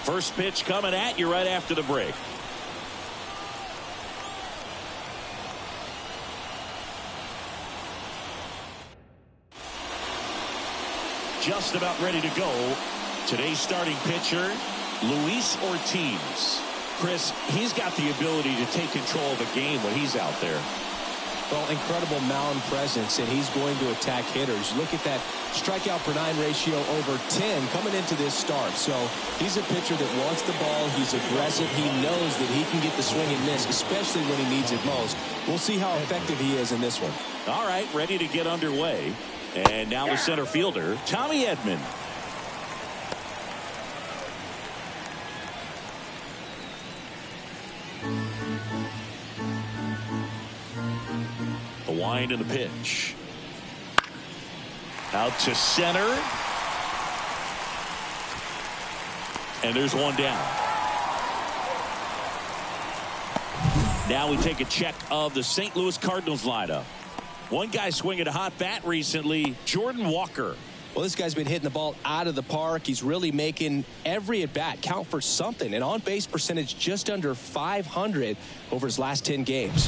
First pitch coming at you right after the break. Just about ready to go. Today's starting pitcher, Luis Ortiz. Chris, he's got the ability to take control of a game when he's out there. Well, incredible mound presence, and he's going to attack hitters. Look at that strikeout per 9 ratio over 10 coming into this start. So he's a pitcher that wants the ball. He's aggressive. He knows that he can get the swing and miss, especially when he needs it most. We'll see how effective he is in this one. All right, ready to get underway. And now the center fielder, Tommy Edman. The wind and the pitch. Out to center. And there's one down. Now we take a check of the St. Louis Cardinals lineup. One guy swinging a hot bat recently, Jordan Walker. Well, this guy's been hitting the ball out of the park. He's really making every at-bat count for something. An on-base percentage just under 500 over his last 10 games.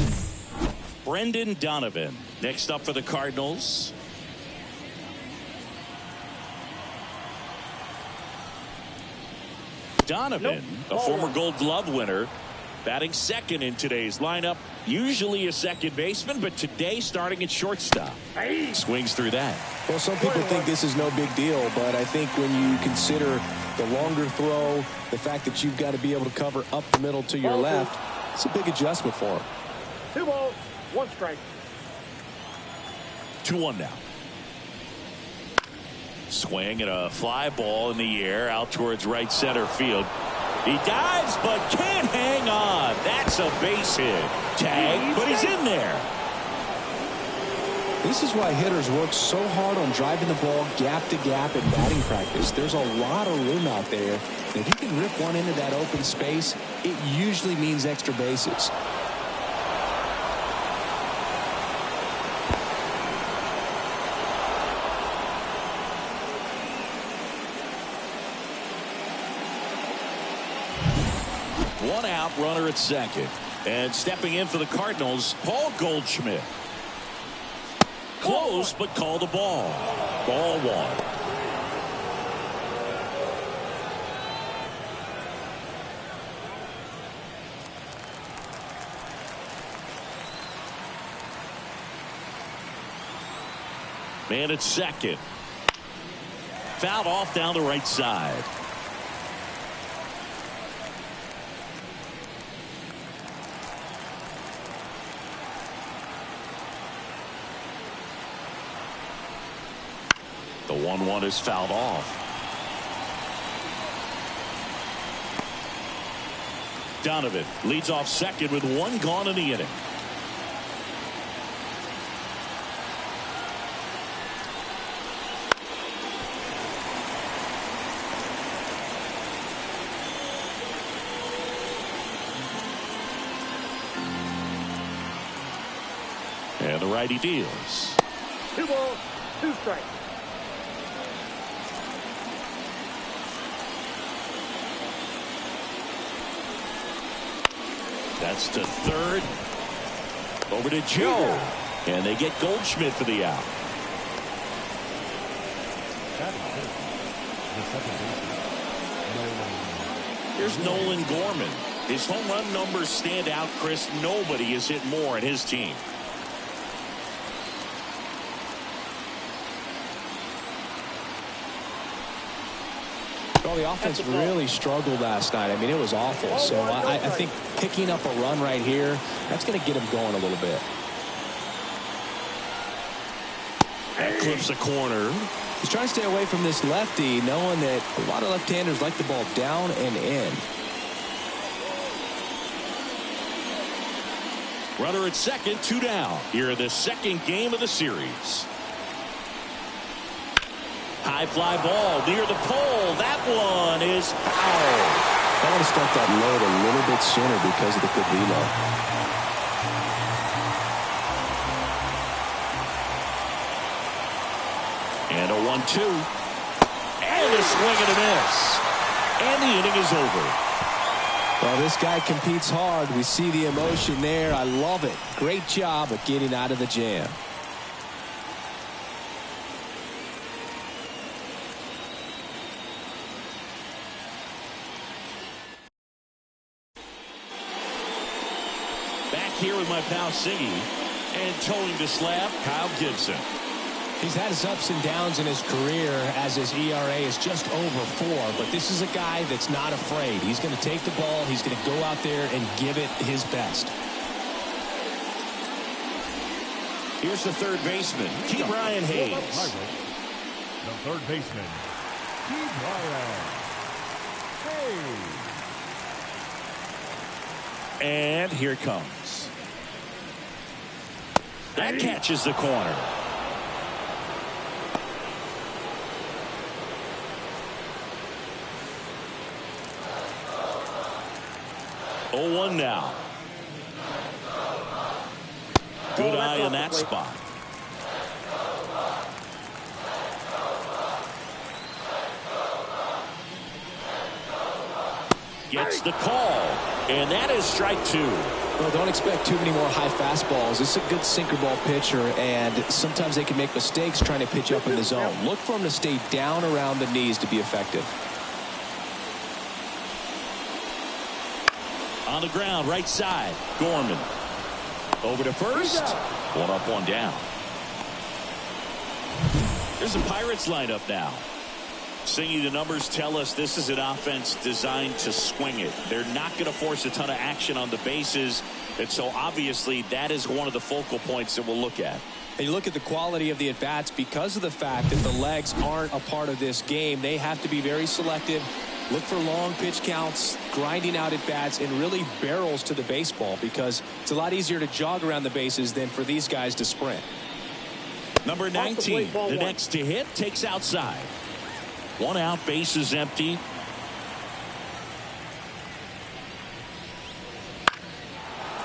Brendan Donovan next up for the Cardinals. Donovan, a former Gold Glove winner, batting second in today's lineup. Usually a second baseman, but today starting at shortstop. Swings through that. Well, some people think this is no big deal, but I think when you consider the longer throw, the fact that you've got to be able to cover up the middle to your left, it's a big adjustment for him. 2 balls, 1 strike. 2-1 now. Swing and a fly ball in the air out towards right center field. He dives but can't hang on. That's a base hit. Tag, but he's in there. This is why hitters work so hard on driving the ball gap to gap in batting practice. There's a lot of room out there. And if you can rip one into that open space, it usually means extra bases. One out, runner at second. And stepping in for the Cardinals, Paul Goldschmidt. Close, but called a ball. Ball 1. Man at second. Fouled off down the right side. The 1-1 is fouled off. Donovan leads off second with 1 gone in the inning. And the righty deals. 2 balls, 2 strikes. That's to third. Over to Joe. And they get Goldschmidt for the out. Here's Nolan Gorman. His home run numbers stand out, Chris. Nobody has hit more in his team. Well, the offense really struggled last night. I mean, it was awful. So I think picking up a run right here, that's going to get him going a little bit. That clips a corner. He's trying to stay away from this lefty, knowing that a lot of left-handers like the ball down and in. Runner at second, 2 down. Here in the second game of the series. High fly ball near the pole. That one is foul. I want to start that load a little bit sooner because of the good reload. And a 1-2. And a swing and a miss. And the inning is over. Well, this guy competes hard. We see the emotion there. I love it. Great job of getting out of the jam. Back here with my pal Siggy, and towing the slab, Kyle Gibson. He's had his ups and downs in his career as his ERA is just over 4, but this is a guy that's not afraid. He's going to take the ball. He's going to go out there and give it his best. Here's the third baseman, Brian Hayes. The third baseman, Brian Hayes. And here it comes. That catches the corner. Oh, 1 now. Good eye in that spot. Gets the call, and that is strike 2. Well, don't expect too many more high fastballs. This is a good sinker ball pitcher, and sometimes they can make mistakes trying to pitch up in the zone. Look for him to stay down around the knees to be effective. On the ground, right side, Gorman. Over to first. 1 up, 1 down. There's the Pirates lineup now. Singy, the numbers tell us this is an offense designed to swing it. They're not going to force a ton of action on the bases, and so obviously that is one of the focal points that we'll look at. And you look at the quality of the at-bats because of the fact that the legs aren't a part of this game. They have to be very selective. Look for long pitch counts, grinding out at-bats, and really barrels to the baseball because it's a lot easier to jog around the bases than for these guys to sprint. Number 19, the next to hit, takes outside. 1 out, base is empty.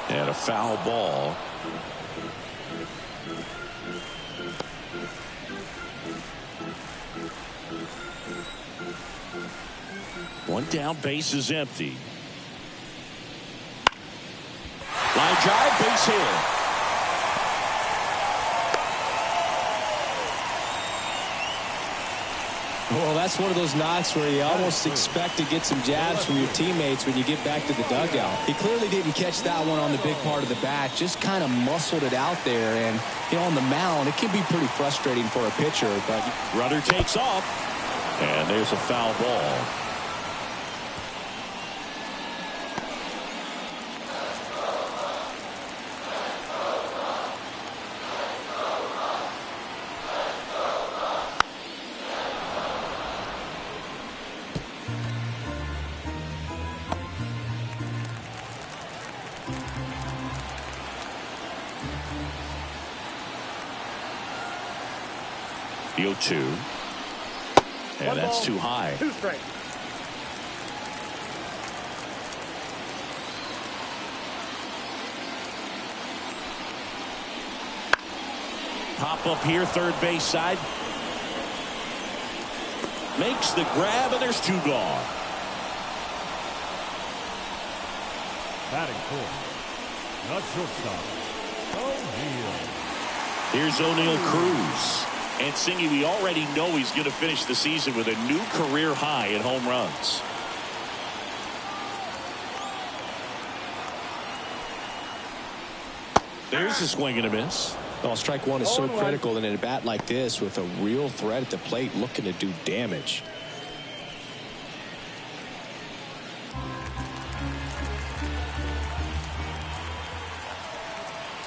And a foul ball. One down, base is empty. Line drive, base hit. Well, that's one of those knocks where you almost expect to get some jabs from your teammates when you get back to the dugout. He clearly didn't catch that one on the big part of the bat, just kind of muscled it out there. And, you know, on the mound, it can be pretty frustrating for a pitcher. But runner takes off, and there's a foul ball. The 0-2. And that's too high. 2 strikes. Pop up here, third base side. Makes the grab, and there's 2 gone. Batting fourth, not shortstop, O'Neal. Here's O'Neal Cruz. And Singy, we already know he's going to finish the season with a new career high in home runs. There's a swing and a miss. well, strike 1 is so critical in a bat like this with a real threat at the plate looking to do damage.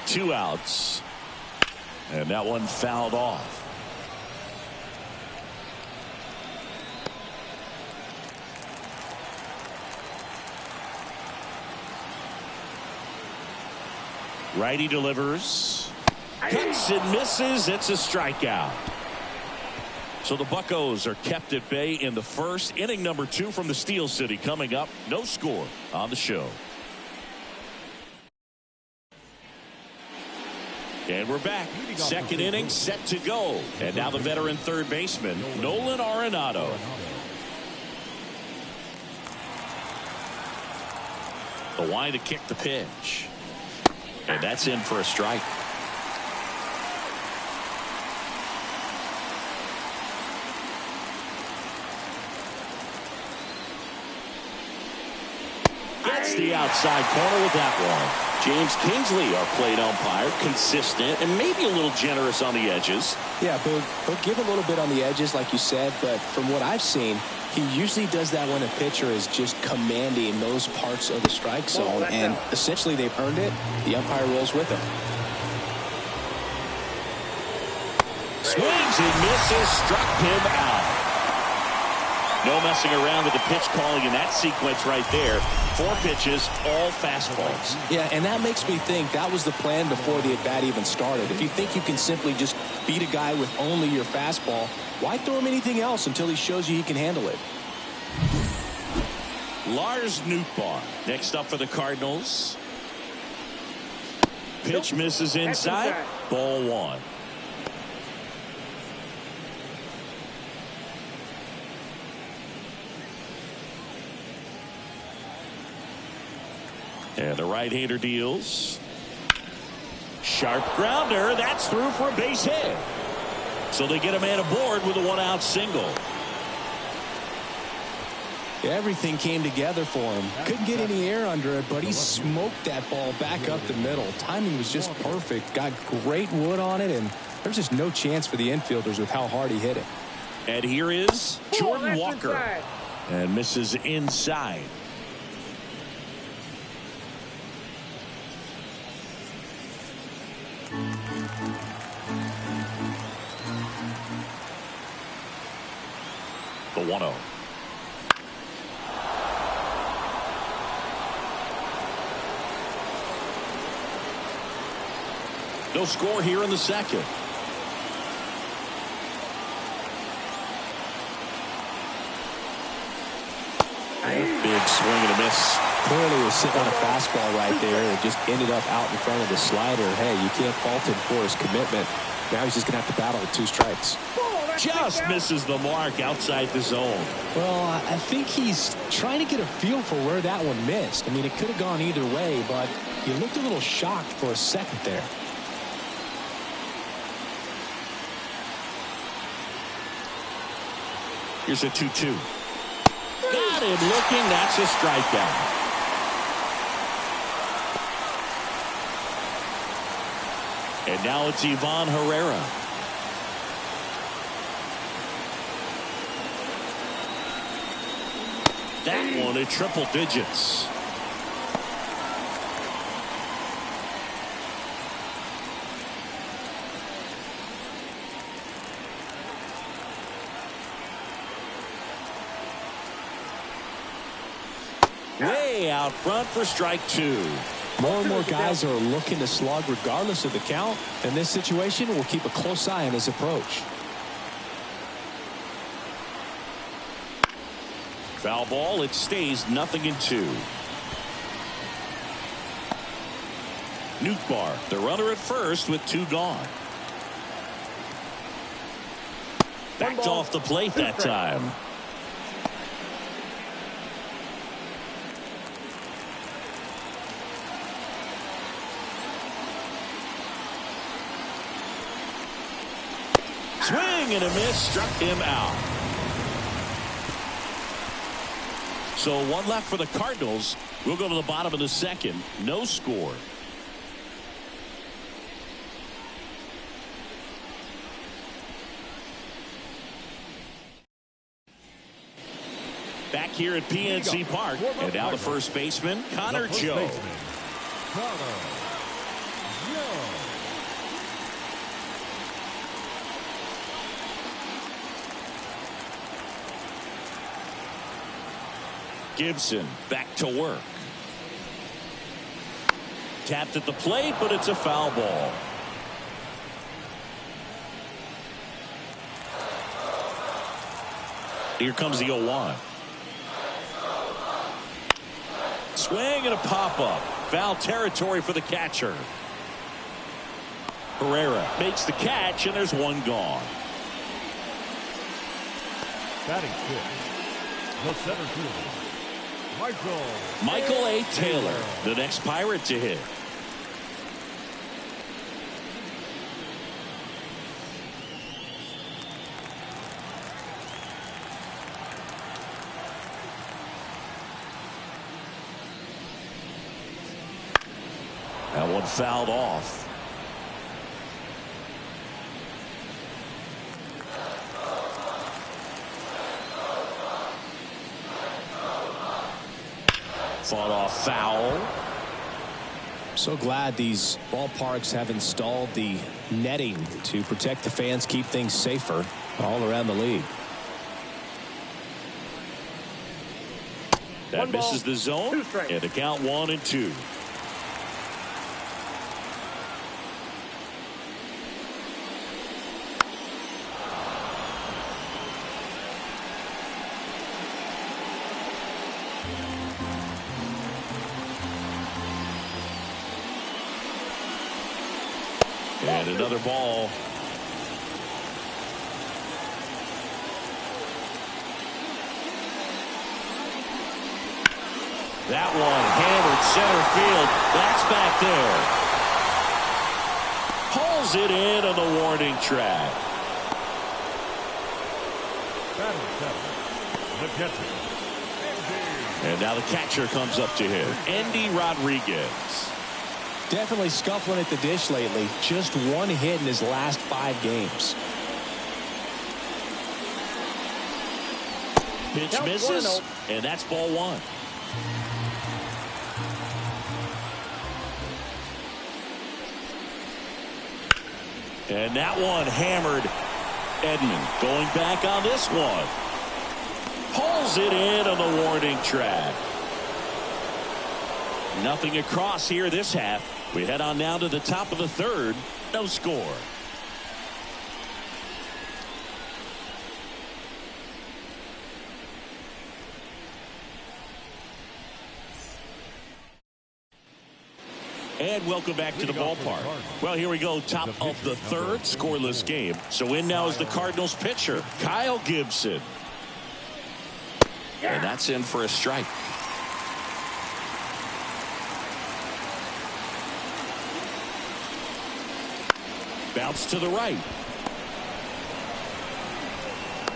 Two outs. And that one fouled off. Righty delivers. Cuts and misses. It's a strikeout. So the Buccos are kept at bay in the first. Inning number 2 from the Steel City coming up. No score on the show. And we're back. Second inning set to go. And now the veteran third baseman, Nolan Arenado. The wide to kick the pitch. And that's in for a strike. Gets the outside corner with that one. James Kingsley, our plate umpire, consistent and maybe a little generous on the edges. Yeah, he'll give a little bit on the edges, like you said, but from what I've seen, he usually does that when a pitcher is just commanding those parts of the strike zone, and essentially they've earned it. The umpire rolls with him. Swings and misses, struck him out. No messing around with the pitch calling in that sequence right there. 4 pitches, all fastballs. Yeah, and that makes me think that was the plan before the at-bat even started. If you think you can simply just beat a guy with only your fastball, why throw him anything else until he shows you he can handle it? Lars Nootbaar next up for the Cardinals. Pitch misses inside. Ball 1. And the right-hander deals. Sharp grounder. That's through for a base hit. So they get a man aboard with a 1-out single. Everything came together for him. Couldn't get any air under it, but he smoked that ball back up the middle. Timing was just perfect. Got great wood on it, and there's just no chance for the infielders with how hard he hit it. And here is Jordan Walker. And misses inside. The 1-0. No score here in the second. Big swing and a miss. Clearly was sitting on a fastball right there and just ended up out in front of the slider. Hey, you can't fault him for his commitment. Now he's just going to have to battle with 2 strikes. Just misses the mark outside the zone. Well, I think he's trying to get a feel for where that one missed. I mean, it could have gone either way, but he looked a little shocked for a second there. Here's a 2-2. Got him looking. That's a strikeout. And now it's Ivan Herrera. That one at triple digits. Way out front for strike 2. More and more guys are looking to slug regardless of the count. In this situation, we'll keep a close eye on his approach. Foul ball. It stays 0-2. Nootbaar, the runner at first with 2 gone. Backed off the plate that time. Swing and a miss, struck him out. So 1 left for the Cardinals. We'll go to the bottom of the second. No score. Back here at PNC Park. And now the first baseman, Connor Joe. Gibson back to work. Tapped at the plate, but it's a foul ball. Here comes the 0-1. Swing and a pop-up. Foul territory for the catcher. Herrera makes the catch, and there's 1 gone. Batting 5th, the center fielder, Michael A. Taylor, the next Pirate to hit. That one fouled off. Fought off foul. So glad these ballparks have installed the netting to protect the fans, keep things safer all around the league. That misses the zone, and the count 1-2. And another ball. That one hammered center field. That's back there. Pulls it in on the warning track. The catcher. And now the catcher comes up to him. Andy Rodriguez. Definitely scuffling at the dish lately. Just one hit in his last 5 games. Pitch misses, and that's ball 1. And that one hammered. Edman going back on this one. Pulls it in on the warning track. Nothing across here this half. We head on now to the top of the 3rd. No score. And welcome back to the ballpark. Well, here we go. Top of the 3rd, scoreless game. So in now is the Cardinals pitcher, Kyle Gibson. And that's in for a strike. Bounce to the right.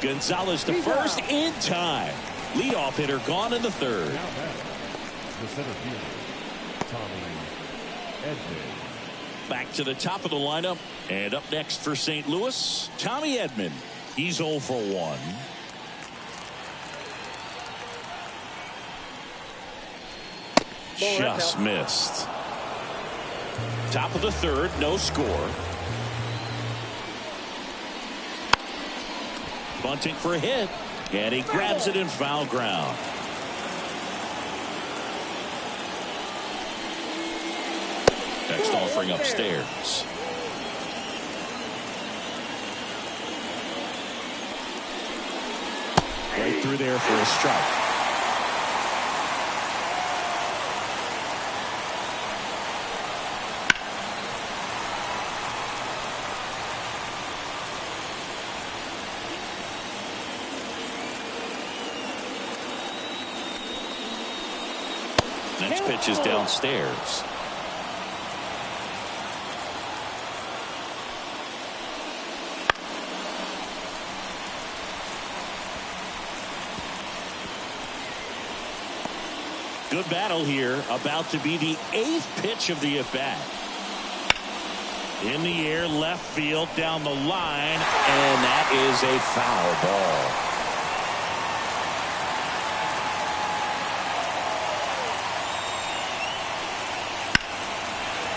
Gonzalez to first in time. Leadoff hitter gone in the 3rd. The center fielder, Tommy Edman. Back to the top of the lineup. And up next for St. Louis, Tommy Edman. He's 0 for 1. Just missed. Top of the 3rd, no score. Bunting for a hit, and he grabs it in foul ground. Next offering upstairs. Right through there for a strike. Next pitch is downstairs. Good battle here. About to be the 8th pitch of the at-bat. In the air, left field, down the line, and that is a foul ball.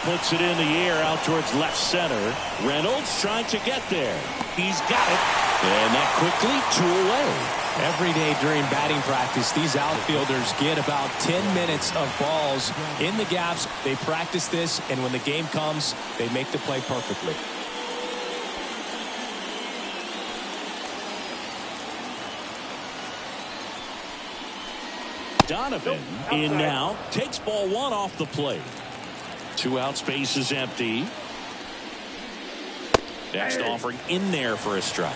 Puts it in the air out towards left center. Reynolds trying to get there. He's got it. And that quickly 2 away. Every day during batting practice, these outfielders get about 10 minutes of balls in the gaps. They practice this, and when the game comes, they make the play perfectly. Donovan in now. Takes ball 1 off the plate. 2 outs, base is empty. Next offering in there for a strike.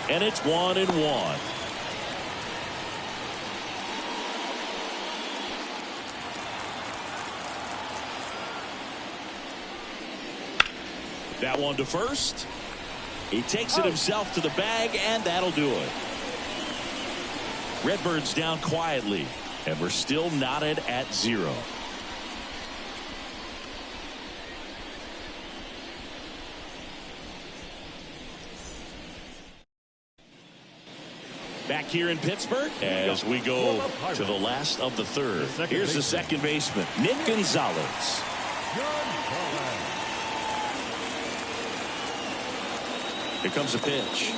And it's 1-1. That one to first. He takes it himself to the bag, and that'll do it. Redbirds down quietly, and we're still knotted at 0. Back here in Pittsburgh as we go to the last of the third. Here's the second baseman, Nick Gonzalez. Here comes a pitch.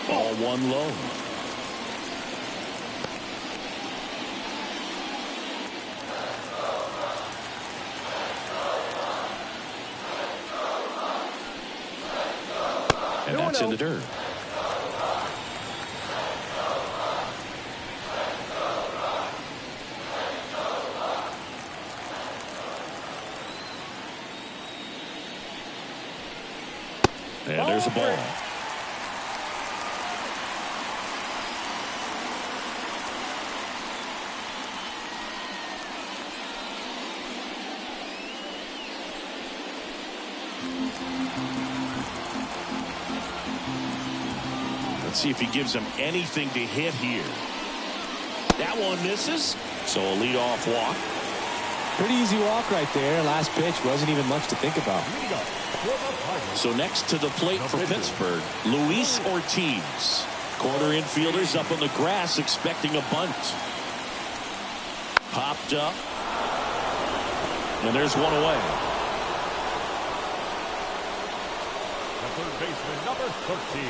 Ball one low. And that's in the dirt. And there's a ball. Let's see if he gives him anything to hit here. That one misses, so a leadoff walk. Pretty easy walk right there. Last pitch wasn't even much to think about. So next to the plate for Pittsburgh, Luis Ortiz. Corner infielders up on the grass expecting a bunt. Popped up. And there's one away. The third baseman, number 13.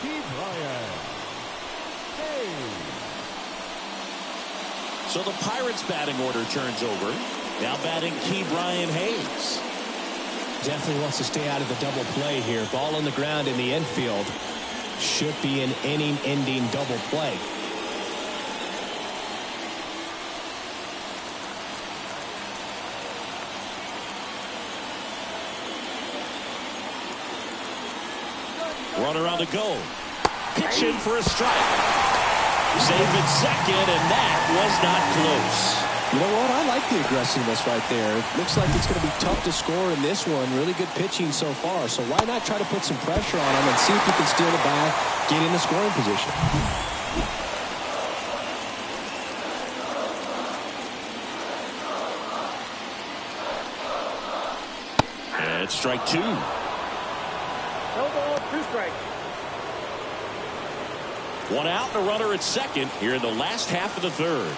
Key Bryant. Hey. So the Pirates batting order turns over. Now batting Key Bryant Hayes. Definitely wants to stay out of the double play here. Ball on the ground in the infield. Should be an inning-ending double play. Runner on the go. Pitch in for a strike. Save at second, and that was not close. You know what? I like the aggressiveness right there. It looks like it's going to be tough to score in this one. Really good pitching so far. So why not try to put some pressure on him and see if you can steal the bag, get in the scoring position. And it's strike two. No ball, 2 strikes. One out and a runner at second here in the last half of the third.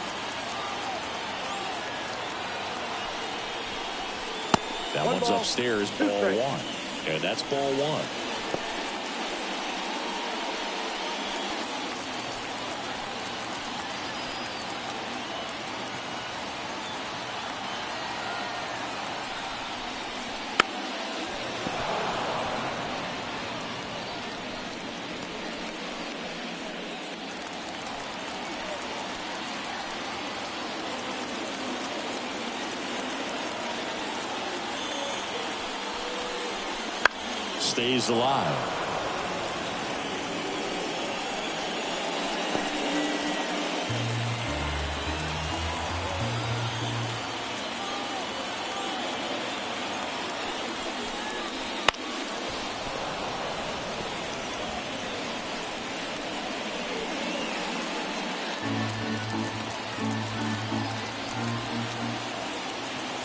That one's upstairs, ball one. And that's ball one. Stays alive.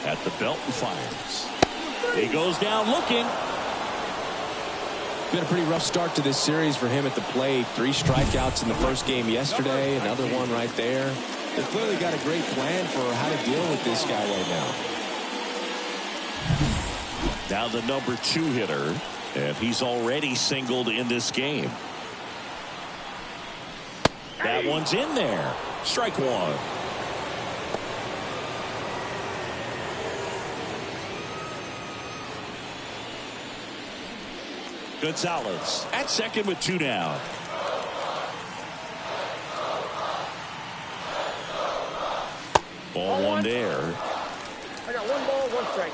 At the belt and fires. He goes down looking. Been a pretty rough start to this series for him at the plate. 3 strikeouts in the first game yesterday. Another one right there. They've clearly got a great plan for how to deal with this guy right now. Now the number 2 hitter, and he's already singled in this game. That one's in there. Strike one. Gonzalez at second with 2 down. Ball one there. I got 1 ball, 1 strike.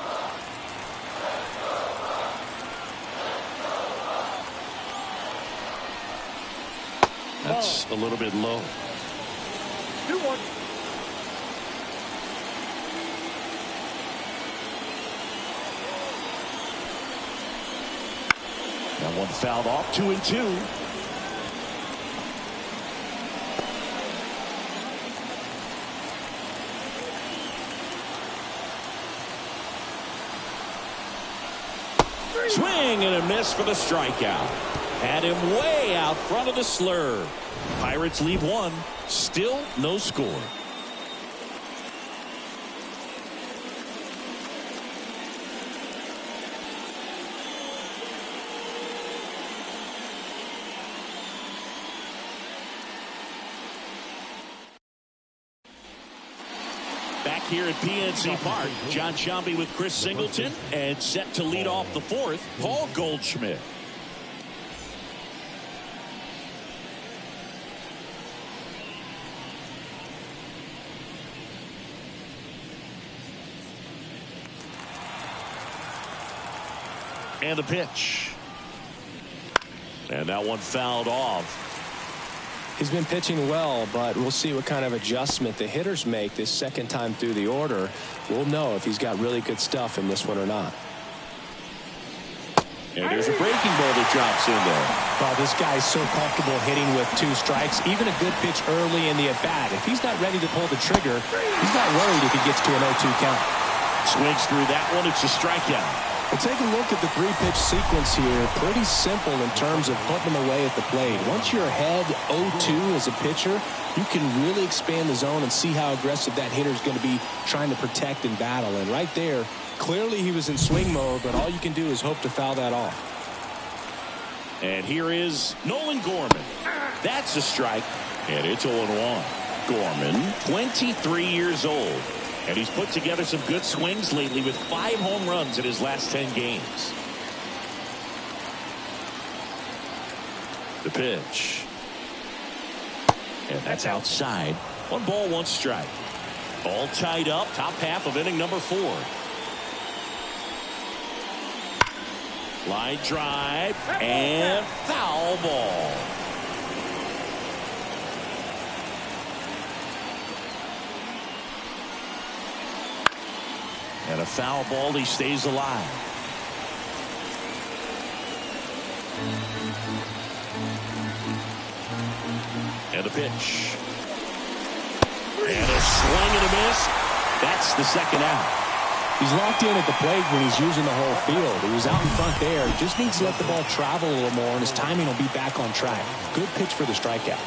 That's a little bit low. 2-1. one fouled off. 2-2. Swing and a miss for the strikeout. Had him way out front of the slur. Pirates leave one. Still no score. Back here at PNC Park, John Sciambi with Chris Singleton, and set to lead off the fourth, Paul Goldschmidt. And the pitch. And that one fouled off. He's been pitching well, but we'll see what kind of adjustment the hitters make this second time through the order. We'll know if he's got really good stuff in this one or not. And there's a breaking ball that drops in there. Well, this guy's so comfortable hitting with 2 strikes. Even a good pitch early in the at-bat. If he's not ready to pull the trigger, he's not worried if he gets to an 0-2 count. Swings through that one. It's a strikeout. Well, take a look at the 3-pitch sequence here. Pretty simple in terms of putting them away at the plate. Once you're ahead 0-2 as a pitcher, you can really expand the zone and see how aggressive that hitter is going to be trying to protect and battle. And right there, clearly he was in swing mode, but all you can do is hope to foul that off. And here is Nolan Gorman. That's a strike, and it's 0-1. Gorman, 23 years old. And he's put together some good swings lately with 5 home runs in his last 10 games. The pitch. And that's outside. 1 ball, 1 strike. All tied up. Top half of inning number 4. Line drive. And foul ball. And a foul ball. He stays alive. And a pitch. And a swing and a miss. That's the second out. He's locked in at the plate when he's using the whole field. He was out in front there. Just needs to let the ball travel a little more, and his timing will be back on track. Good pitch for the strikeout.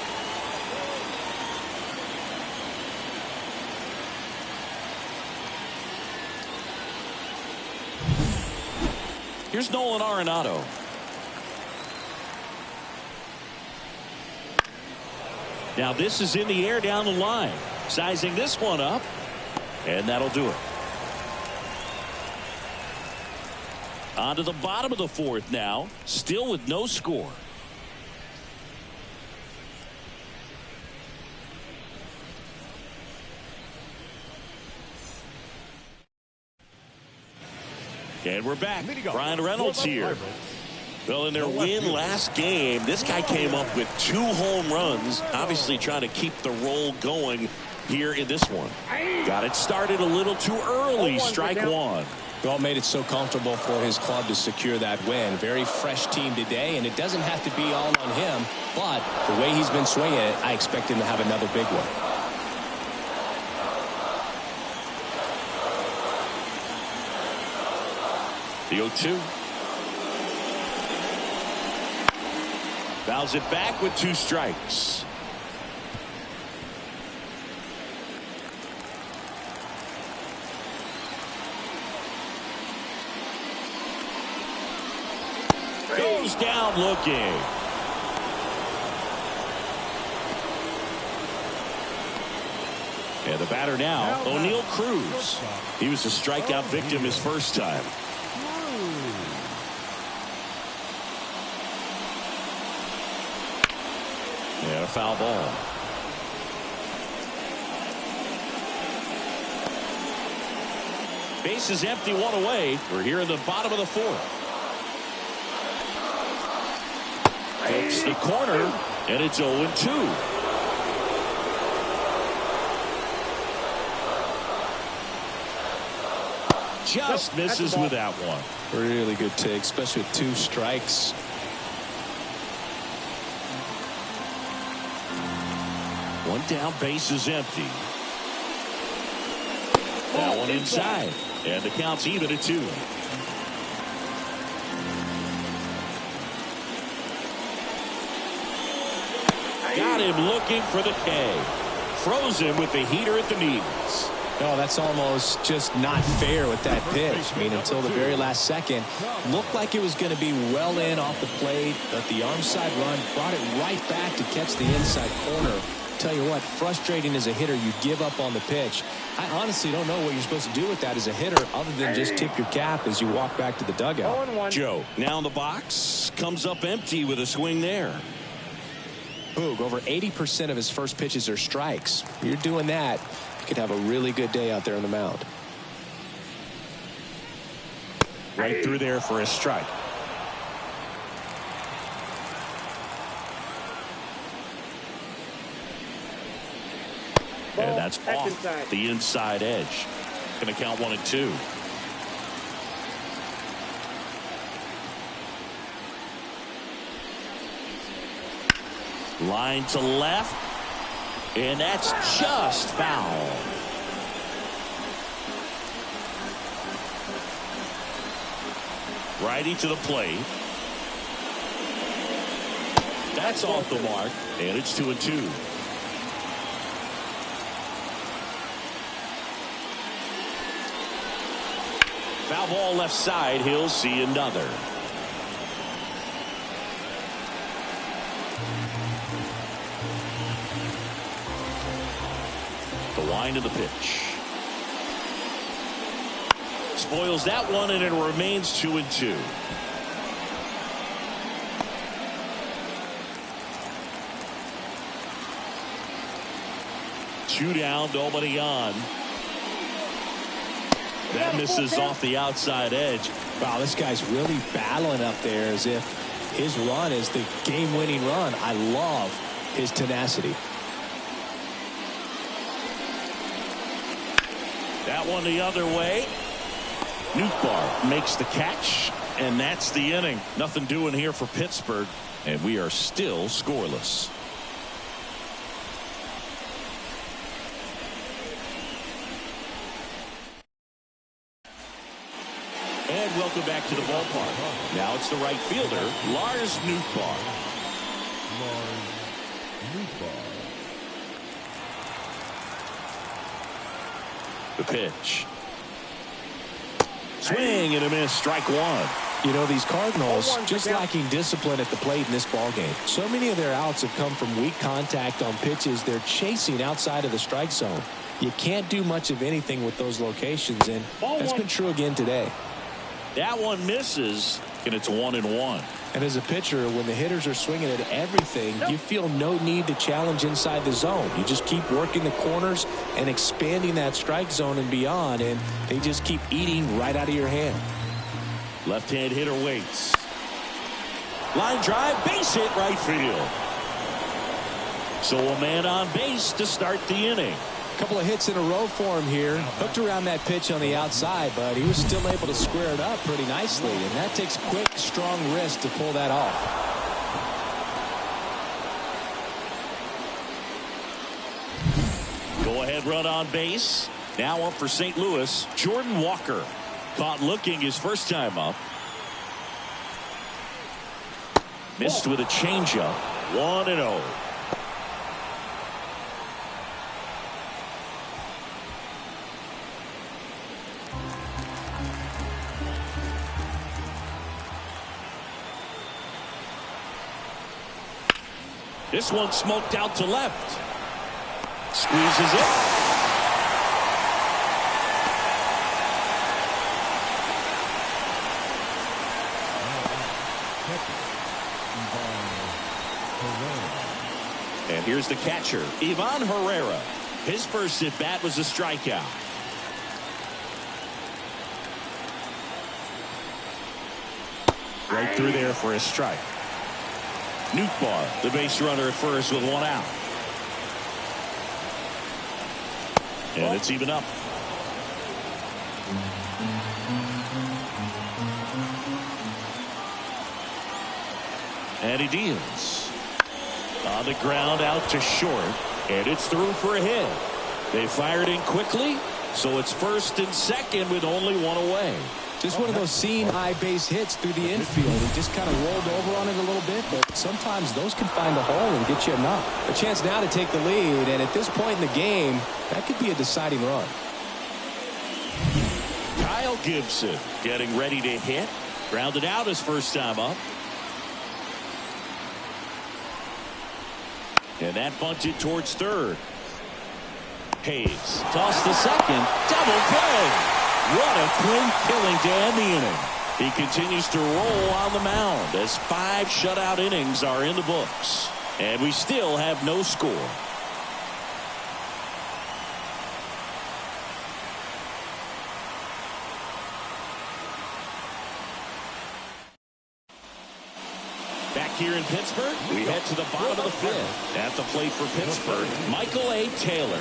Here's Nolan Arenado. Now this is in the air down the line. Sizing this one up. And that'll do it. On to the bottom of the 4th now. Still with no score. And we're back. Brian Reynolds here. Well, in their win last game, this guy came up with 2 home runs, obviously trying to keep the roll going here in this one. Got it started a little too early. Strike 1. Well, made it so comfortable for his club to secure that win. Very fresh team today, and it doesn't have to be all on him, but the way he's been swinging it, I expect him to have another big one. The 0-2. Fouls it back with 2 strikes. Goes down looking. And the batter now, O'Neal Cruz. He was a strikeout victim his first time. And a foul ball. Base is empty, 1 away. We're here in the bottom of the 4th. Hits the corner, and it's 0-2. Just misses with that one. Really good take, especially with 2 strikes. One down, base is empty. That one inside. And the count's even at 2. Got him looking for the K. Froze him with the heater at the knees. Oh, that's almost just not fair with that pitch. I mean, until the very last second, looked like it was going to be well in off the plate, but the arm side run brought it right back to catch the inside corner. Tell you what, frustrating as a hitter, you give up on the pitch. I honestly don't know what you're supposed to do with that as a hitter other than just tip your cap as you walk back to the dugout. Joe now in the box, comes up empty with a swing there. Boog, over 80% of his first pitches are strikes. You're doing that, you could have a really good day out there on the mound. Right through there for a strike. And that's off the inside edge. Going to count 1 and 2. Line to left. And that's just foul. Righty to the plate. That's off the mark. And it's 2 and 2. Foul ball left side. He'll see another. The wind of the pitch. Spoils that one, and it remains 2 and 2. Two down, nobody on. That misses off the outside edge. Wow, this guy's really battling up there as if his run is the game-winning run. I love his tenacity. That one the other way. Nootbaar makes the catch, and that's the inning. Nothing doing here for Pittsburgh, and we are still scoreless. And welcome back to the ballpark. Now it's the right fielder, Lars Nootbaar. The pitch. Swing and a miss, strike 1. You know, these Cardinals just lacking discipline at the plate in this ballgame. So many of their outs have come from weak contact on pitches they're chasing outside of the strike zone. You can't do much of anything with those locations, and that's been true again today. That one misses, and it's 1 and 1. And as a pitcher, when the hitters are swinging at everything, you feel no need to challenge inside the zone. You just keep working the corners and expanding that strike zone and beyond, and they just keep eating right out of your hand. Left-hand hitter waits. Line drive, base hit, right field. So a man on base to start the inning. A couple of hits in a row for him here. Hooked around that pitch on the outside, but he was still able to square it up pretty nicely, and that takes quick, strong wrist to pull that off. Go-ahead run on base. Now up for St. Louis, Jordan Walker. Caught looking his first time up. Missed with a changeup. 1-0. This one smoked out to left. Squeezes it. And here's the catcher, Ivan Herrera. His first at bat was a strikeout. Right through there for a strike. Nootbaar, the base runner at first with 1 out. And it's even up. And he deals. On the ground out to short. And it's through for a hit. They fired in quickly, so it's first and second with only one away. Just one of those seeing eye base hits through the infield. He just kind of rolled over on it a little bit, but sometimes those can find a hole and get you a knock. A chance now to take the lead, and at this point in the game, that could be a deciding run. Kyle Gibson getting ready to hit. Grounded out his first time up. And that bunted towards third. Hayes tossed to second. Double play. What a clean killing to end the inning. He continues to roll on the mound as 5 shutout innings are in the books. And we still have no score. Back here in Pittsburgh, we head to the bottom of the 5th. At the plate for Pittsburgh, Michael A. Taylor.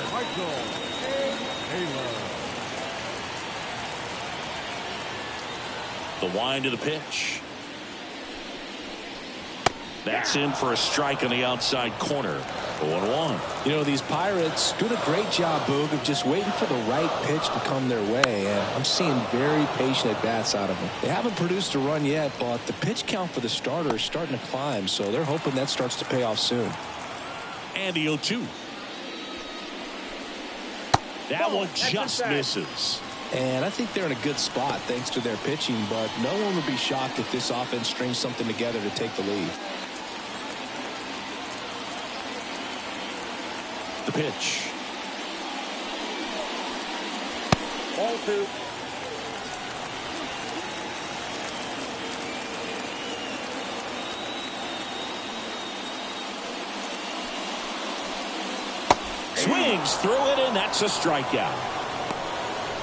The wind of the pitch. That's in for a strike on the outside corner. 0-1. You know, these Pirates doing a great job, Boog, of just waiting for the right pitch to come their way, and I'm seeing very patient at-bats out of them. They haven't produced a run yet, but the pitch count for the starter is starting to climb, so they're hoping that starts to pay off soon. And the 0-2. That one just misses. And I think they're in a good spot thanks to their pitching, but no one would be shocked if this offense strings something together to take the lead. The pitch. Ball 2. Swings through it, and that's a strikeout.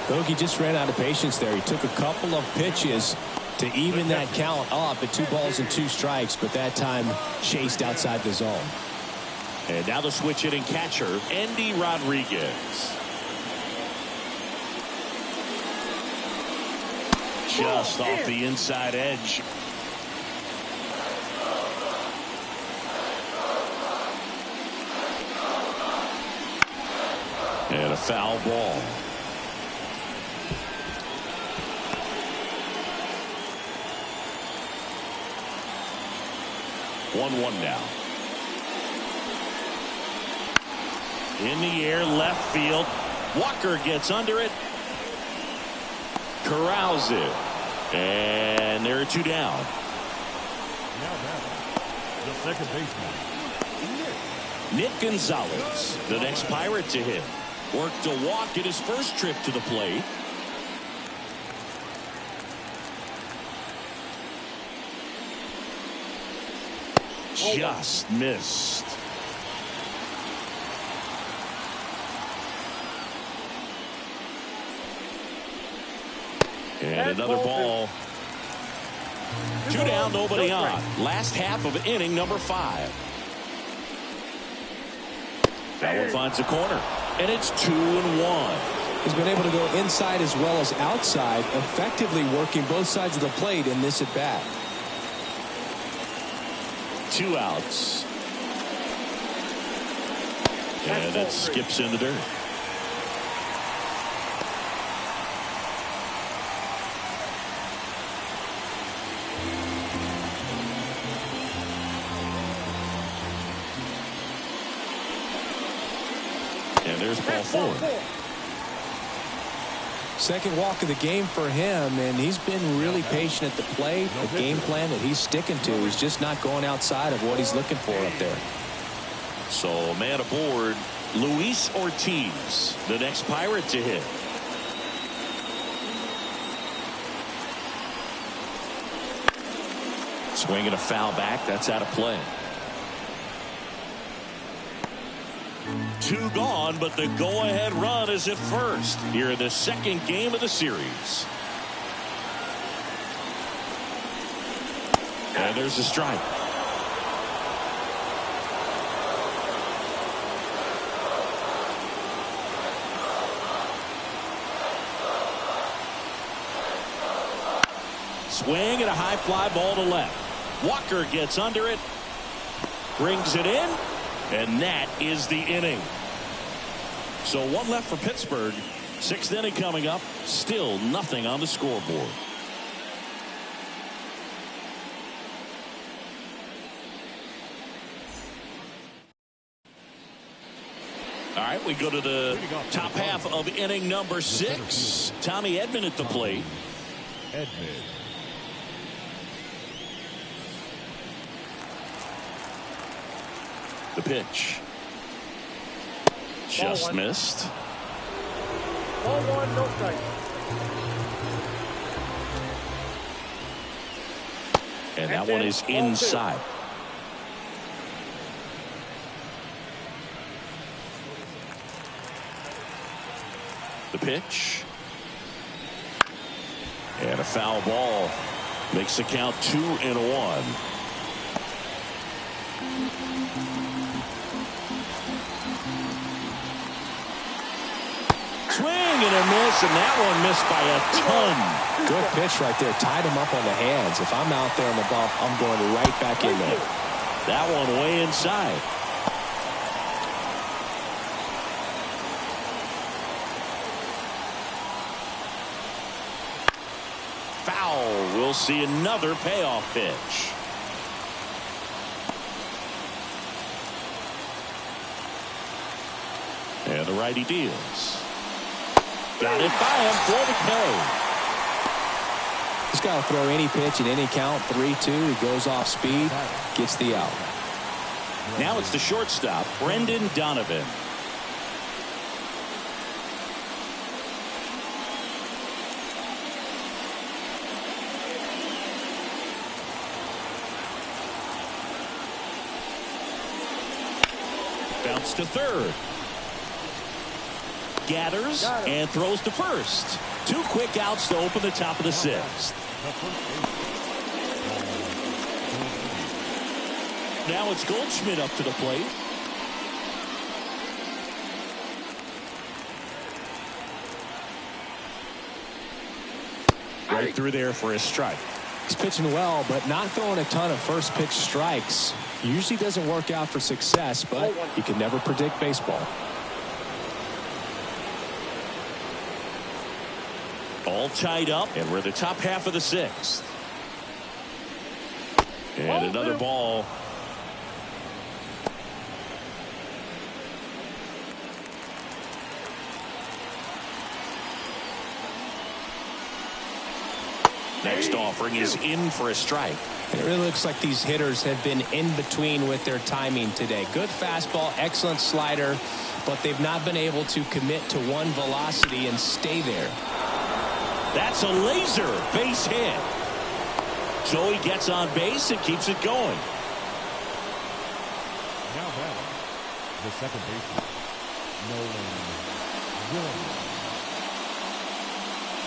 Bogey just ran out of patience there. He took a couple of pitches to even that count up at 2 balls and 2 strikes, but that time chased outside the zone. And now the switch hitting catcher, Andy Rodriguez. Just off the inside edge. And a foul ball. One now. In the air, left field. Walker gets under it. Corrals it. And there are 2 down. Now the second baseman, Nick Gonzalez, the next Pirate to hit. Worked a walk in his first trip to the plate. Just missed. And another ball. 2 down, nobody on. Last half of inning number 5. That one finds the corner. And it's 2-1. He's been able to go inside as well as outside, effectively working both sides of the plate in this at bat. 2 outs. And it skips in the dirt. And there's ball 4. Second walk of the game for him, and he's been really patient at the plate. The game plan that he's sticking to, he's just not going outside of what he's looking for up there. So man aboard, Luis Ortiz, the next Pirate to hit. Swinging a foul back, that's out of play. 2 gone, but the go-ahead run is at first here in the second game of the series. And there's a strike. Swing and a high fly ball to left. Walker gets under it, brings it in, And that is the inning. So one left for Pittsburgh. Sixth inning coming up. Still nothing on the scoreboard. All right, we go to the top half of inning number 6. Tommy Edman at the plate. Edman. The pitch. Just missed. Ball 1, no strike. And that one is inside. The pitch. And a foul ball. Makes the count 2-1. Swing and a miss, and that one missed by a ton. Good pitch right there. Tied him up on the hands. If I'm out there on the bump, I'm going right back in there. That one way inside. Foul. We'll see another payoff pitch. And the righty deals. Got it by him for the K. He's got to throw any pitch in any count. 3-2. He goes off speed. Gets the out. Now it's the shortstop, Brendan Donovan. Bounce to third. Gathers and throws to first. 2 quick outs to open the top of the 6th. Now it's Goldschmidt up to the plate. Right through there for a strike. He's pitching well, but not throwing a ton of first pitch strikes. Usually doesn't work out for success, but you can never predict baseball. All tied up, and we're the top half of the 6th. And another ball. Next offering is in for a strike. It really looks like these hitters have been in between with their timing today. Good fastball, excellent slider, but they've not been able to commit to one velocity and stay there. That's a laser base hit. So he gets on base and keeps it going. Now batting, the second baseman,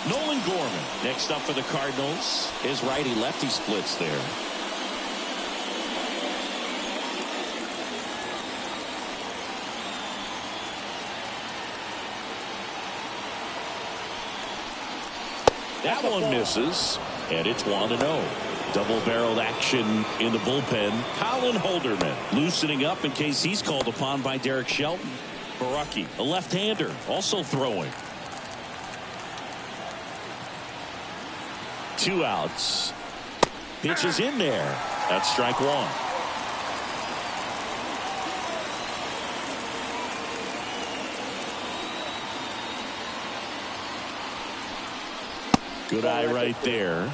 Nolan Gorman next up for the Cardinals. His righty-lefty splits there. That one misses, and it's 1-0. Double-barreled action in the bullpen. Colin Holderman loosening up in case he's called upon by Derek Shelton. Baraki, a left-hander, also throwing. 2 outs. Pitch is in there. That's strike 1. Good eye right there.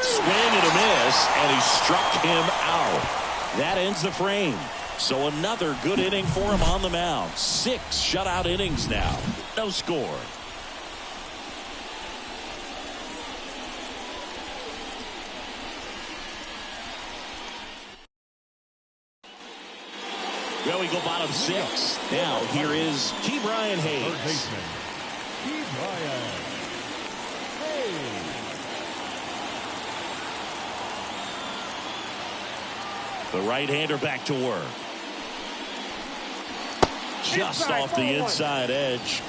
Swing and a miss, and he struck him out. That ends the frame. So another good inning for him on the mound. 6 shutout innings now. No score. Well, we go bottom 6. Now here is Key Brian Hayes. third baseman, Key Brian Hayes. The right-hander back to work. Just Inside, off the ball one. inside edge.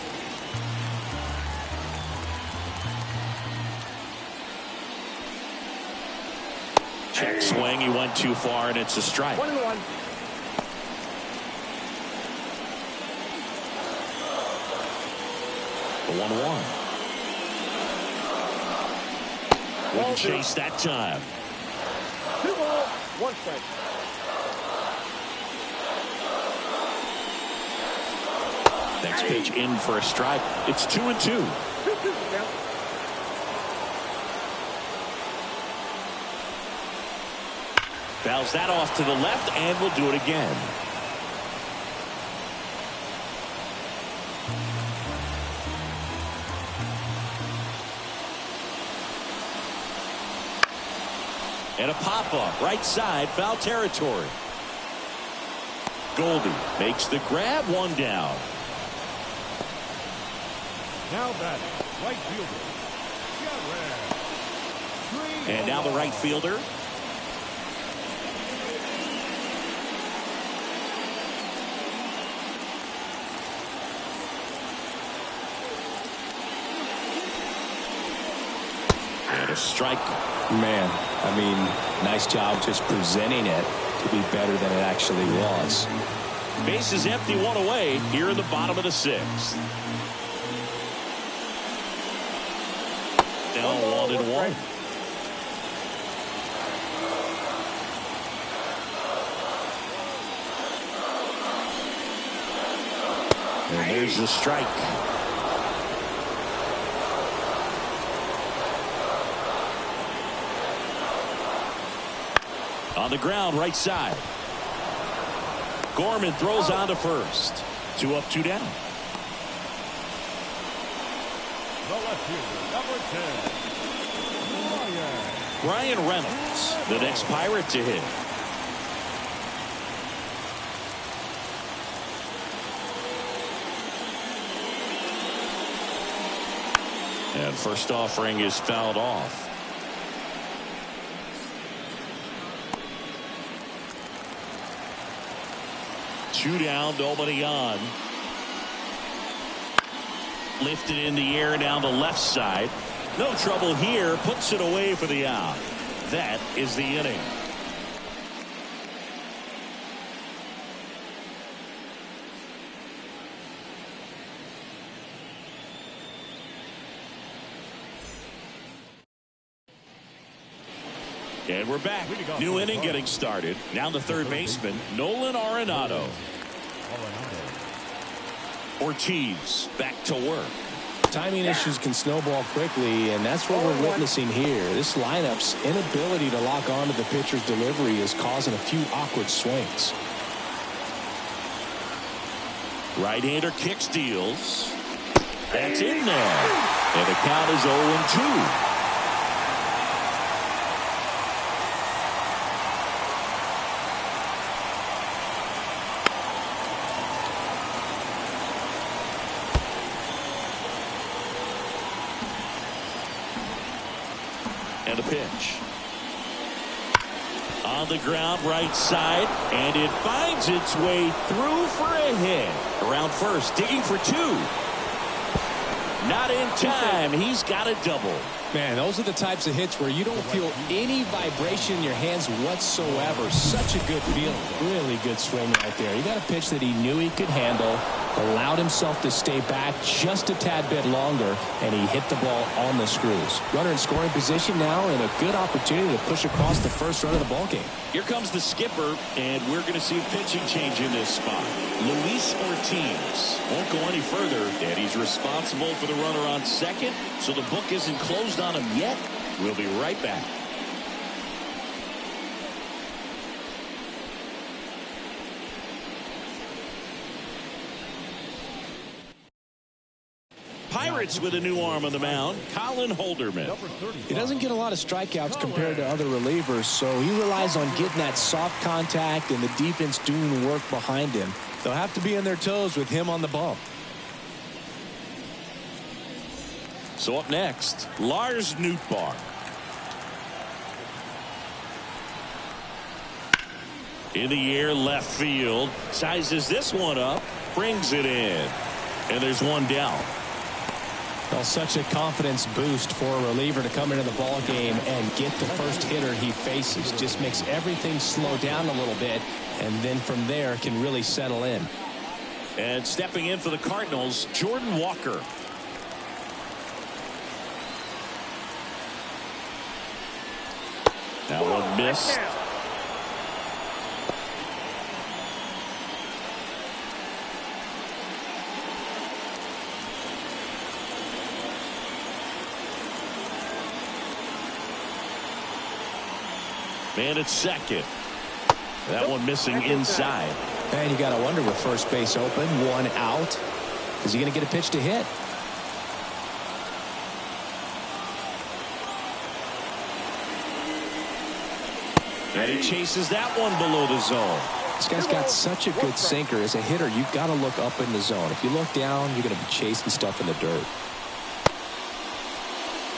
Check swing. He went too far, and it's a strike. 1-1. The 1-1. Wouldn't chase that time. 2 balls, 1 strike. Next pitch in for a strike. It's 2-2. 2-2 now. Fouls that off to the left, and will do it again. And a pop-up, right side, foul territory. Goldie makes the grab, 1 down. Now batting, right fielder. Jarrett. And now the right fielder. And a strike. Man, I mean, nice job just presenting it to be better than it actually was. Base is empty, 1 away here in the bottom of the 6th. Now 1-1. And there's the strike. On the ground, right side. Gorman throws on to first. 2 up, 2 down. The left fielder, number 10. Ryan Reynolds, the next Pirate to hit. And first offering is fouled off. Two down, nobody on. Lifted in the air down the left side. No trouble here. Puts it away for the out. That is the inning. And we're back. New inning getting started. Now the third baseman, Nolan Arenado. Ortiz back to work. Timing issues can snowball quickly, and that's what we're witnessing here. This lineup's inability to lock onto the pitcher's delivery is causing a few awkward swings. Right-hander kicks, deals. That's in there. And the count is 0-2. And a pitch. On the ground, right side, and it finds its way through for a hit. Around first, digging for 2. Not in time. He's got a double. Man, those are the types of hits where you don't feel any vibration in your hands whatsoever. Such a good feeling. Really good swing right there. He got a pitch that he knew he could handle, allowed himself to stay back just a tad bit longer, and he hit the ball on the screws. Runner in scoring position now, and a good opportunity to push across the first run of the ballgame. Here comes the skipper, and we're going to see a pitching change in this spot. Luis Ortiz won't go any further, and he's responsible for the runner on second, so the book isn't closed on him yet. We'll be right back. Pirates with a new arm on the mound, Colin Holderman. He doesn't get a lot of strikeouts compared to other relievers, so he relies on getting that soft contact and the defense doing the work behind him. They'll have to be on their toes with him on the bump. So up next, Lars Nootbaar. In the air, left field. Sizes this one up. Brings it in. And there's one down. Well, such a confidence boost for a reliever to come into the ball game and get the first hitter he faces. Just makes everything slow down a little bit, and then from there can really settle in. And stepping in for the Cardinals, Jordan Walker. That one missed. Man at second. That one missing inside. And you got to wonder, with first base open, one out, is he going to get a pitch to hit? And he chases that one below the zone. This guy's got such a good sinker. As a hitter, you've got to look up in the zone. If you look down, you're going to be chasing stuff in the dirt.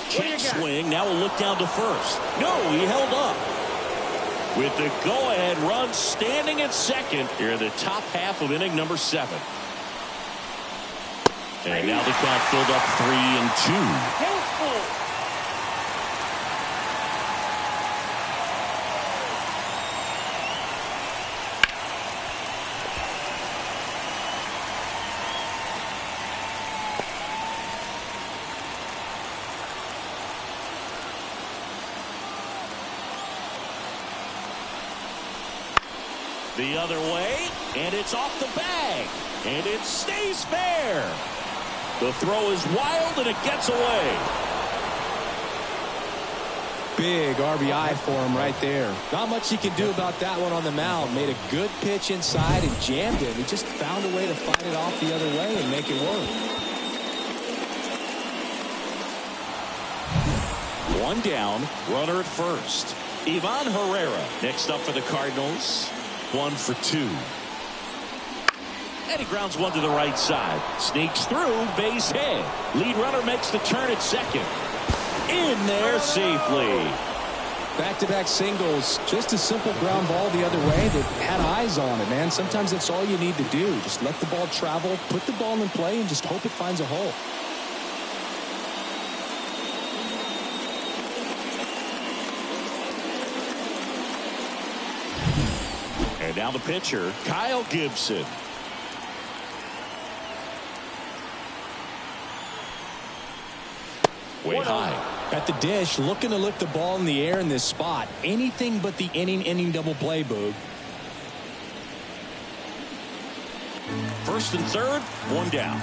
Check swing. Now we'll look down to first. No, he held up. With the go-ahead run standing at second here in the top half of inning number 7. And now the count filled up 3-2. The other way, and it's off the bag, and it stays fair. The throw is wild, and it gets away. Big RBI for him right there. Not much he can do about that one on the mound. Made a good pitch inside and jammed it. He just found a way to fight it off the other way and make it work. One down, runner at first. Ivan Herrera next up for the Cardinals. 1 for 2. And he grounds one to the right side. Sneaks through, base hit. Lead runner makes the turn at second. In there safely. Back-to-back singles. Just a simple ground ball the other way that had eyes on it, man. Sometimes that's all you need to do. Just let the ball travel, put the ball in play, and just hope it finds a hole. And now the pitcher, Kyle Gibson. Way high. At the dish, looking to lift the ball in the air in this spot. Anything but the inning double play, Boog. First and third, one down.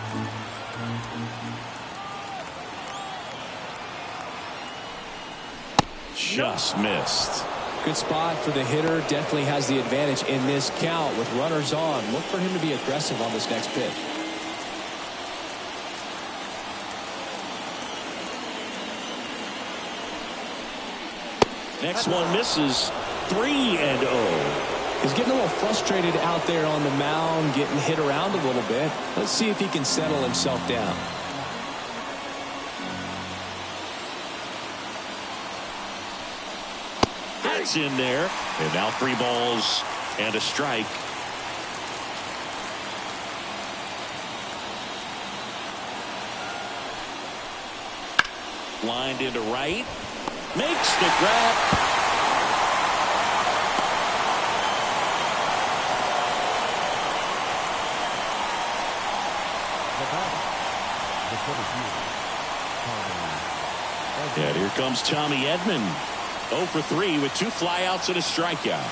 Just missed. Good spot for the hitter. Definitely has the advantage in this count with runners on. Look for him to be aggressive on this next pitch. Next one misses. 3-0. He's getting a little frustrated out there on the mound, getting hit around a little bit. Let's see if he can settle himself down. That's in there. And now 3 balls and a strike. Lined into right. Makes the grab. And here comes Tommy Edman. 0 for 3 with 2 flyouts and a strikeout.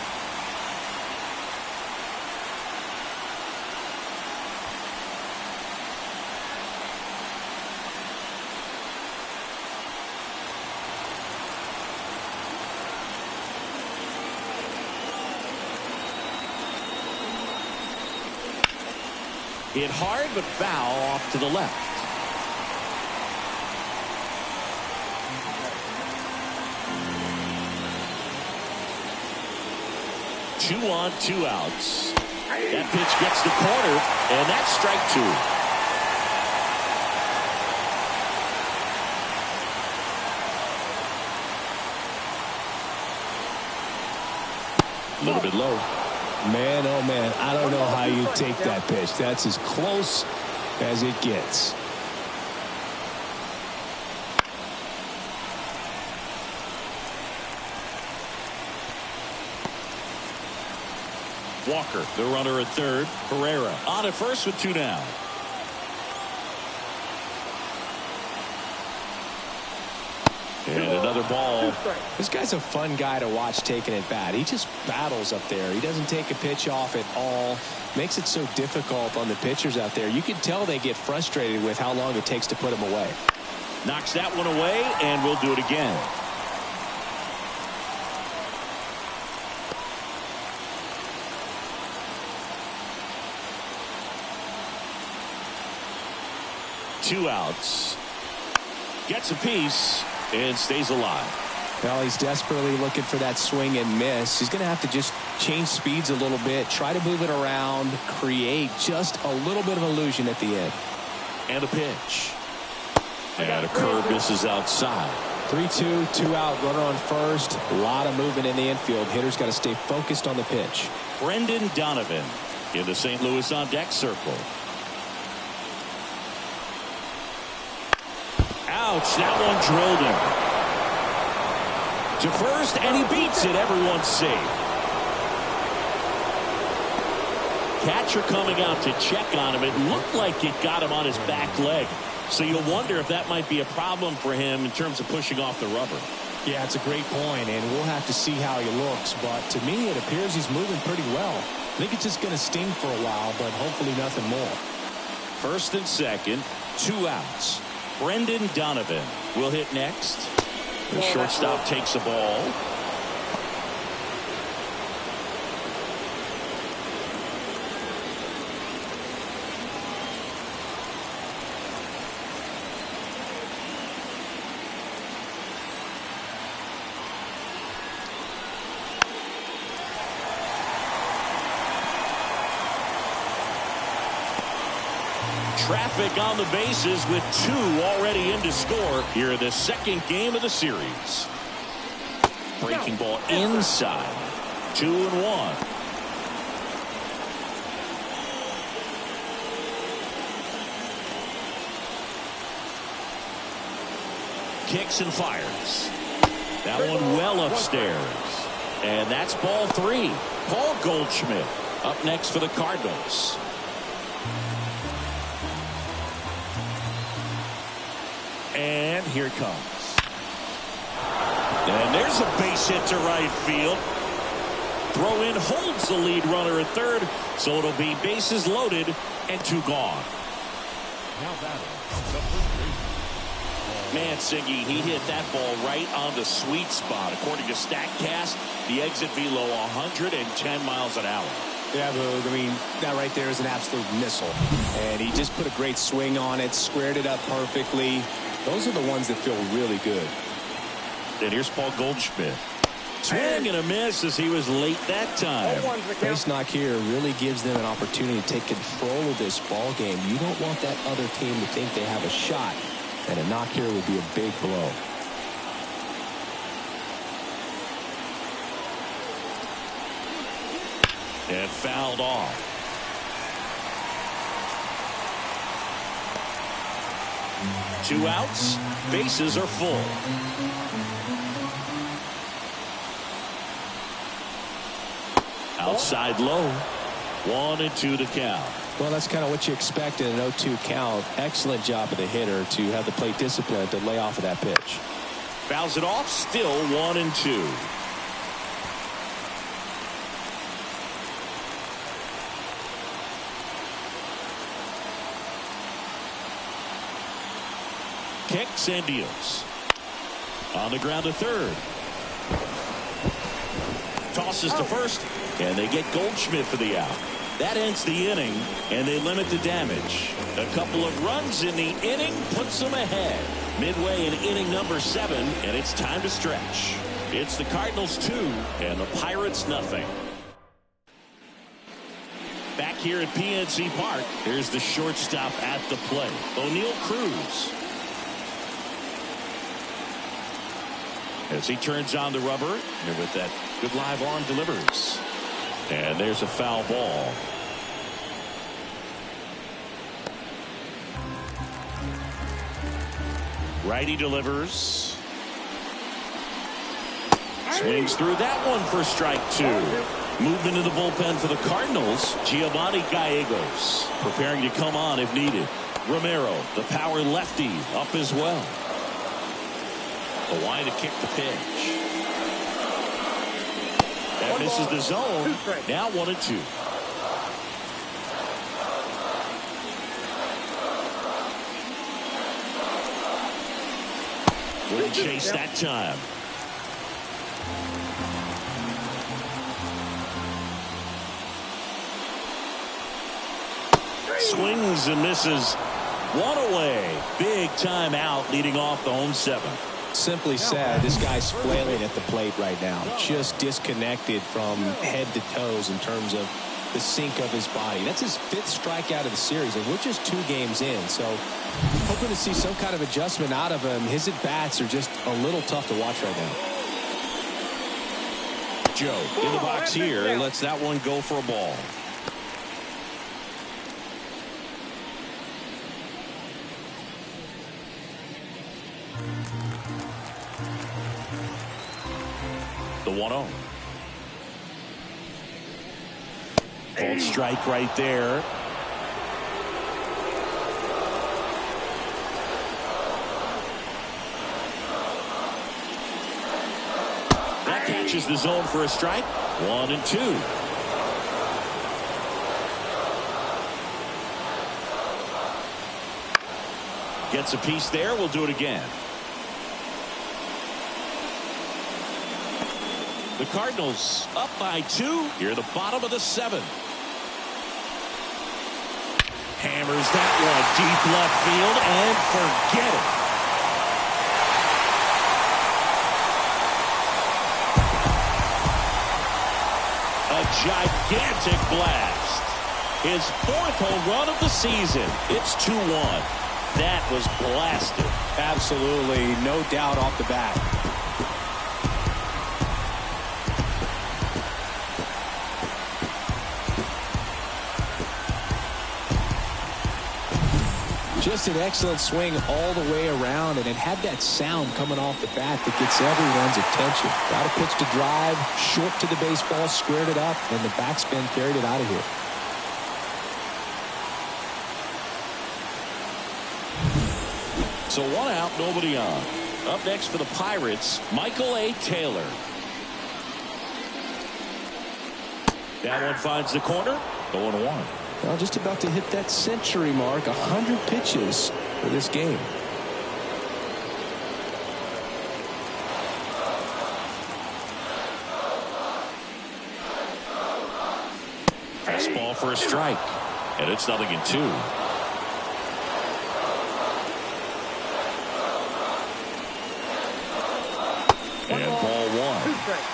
Hit hard but foul off to the left. Two on, 2 outs. That pitch gets the corner, and that's strike 2. A little bit low. Man, oh man, I don't know how you take that pitch. That's as close as it gets. Walker, the runner at third. Herrera on at first with 2 down. And another ball. This guy's a fun guy to watch taking at bat. He just battles up there. He doesn't take a pitch off at all. Makes it so difficult on the pitchers out there. You can tell they get frustrated with how long it takes to put him away. Knocks that one away, and we'll do it again. Two outs. Gets a piece and stays alive. Well, he's desperately looking for that swing and miss. He's going to have to just change speeds a little bit, try to move it around, create just a little bit of illusion at the end. And a pitch. And a curve misses outside. 3-2, 2 out, runner on first. A lot of movement in the infield. Hitter's got to stay focused on the pitch. Brendan Donovan in the St. Louis on deck circle. Ouch, that one drilled him to first, and he beats it. Everyone's safe. Catcher coming out to check on him. It looked like it got him on his back leg. So you'll wonder if that might be a problem for him in terms of pushing off the rubber. Yeah, it's a great point, and we'll have to see how he looks. But to me, it appears he's moving pretty well. I think it's just going to sting for a while, but hopefully nothing more. First and second, 2 outs. Brendan Donovan will hit next. The shortstop takes the ball. Traffic on the bases with 2 already in to score here in the second game of the series. Breaking ball inside. 2-1. Kicks and fires. That one well upstairs. And that's ball 3. Paul Goldschmidt up next for the Cardinals. And here it comes. And there's a base hit to right field. Throw in holds the lead runner at third, so it'll be bases loaded and 2 gone. Now batting, the first baseman. Mansingi, he hit that ball right on the sweet spot. According to StatCast, the exit velo 110 miles an hour. Yeah, Boog, I mean, that right there is an absolute missile. And he just put a great swing on it, squared it up perfectly. Those are the ones that feel really good. And here's Paul Goldschmidt. Swing and a miss as he was late that time. Base knock here really gives them an opportunity to take control of this ball game. You don't want that other team to think they have a shot. And a knock here would be a big blow. And fouled off. Two outs. Bases are full. Outside low. 1-2 to count. Well, that's kind of what you expect in an 0-2 count. Excellent job of the hitter to have the plate discipline to lay off of that pitch. Fouls it off. Still 1-2. Kicks and deals. On the ground to third. Tosses to first, and they get Goldschmidt for the out. That ends the inning, and they limit the damage. A couple of runs in the inning puts them ahead. Midway in inning number 7, and it's time to stretch. It's the Cardinals 2 and the Pirates nothing. Back here at PNC Park, there's the shortstop at the plate, O'Neal Cruz. As he turns on the rubber, and with that good live arm delivers. And there's a foul ball. Righty delivers. Swings through that one for strike 2. Movement in the bullpen for the Cardinals. Giovanni Gallegos preparing to come on if needed. Romero, the power lefty, up as well. The line to kick the pitch. That misses the zone. Now 1-2. Wouldn't chase that time. Swings and misses. One away. Big time out leading off the home 7th. Simply said, this guy's flailing at the plate right now. Just disconnected from head to toes in terms of the sink of his body. That's his 5th strikeout of the series, and we're just 2 games in. So hoping to see some kind of adjustment out of him. His at-bats are just a little tough to watch right now. Joe in the box here. Lets that one go for a ball. The 1-0. Full strike right there. That catches the zone for a strike. 1-2. Gets a piece there. We'll do it again. The Cardinals up by 2 here at the bottom of the 7th. Hammers that one deep left field and forget it. A gigantic blast. His 4th home run of the season. It's 2-1. That was blasted. Absolutely, no doubt off the bat. Just an excellent swing all the way around, and it had that sound coming off the bat that gets everyone's attention. Got a pitch to drive, short to the baseball, squared it up, and the backspin carried it out of here. So 1 out, nobody on. Up next for the Pirates, Michael A. Taylor. That one finds the corner. 0-1. Well, just about to hit that century mark, 100 pitches for this game. Fastball for a strike, and it's 0-2. And ball 1.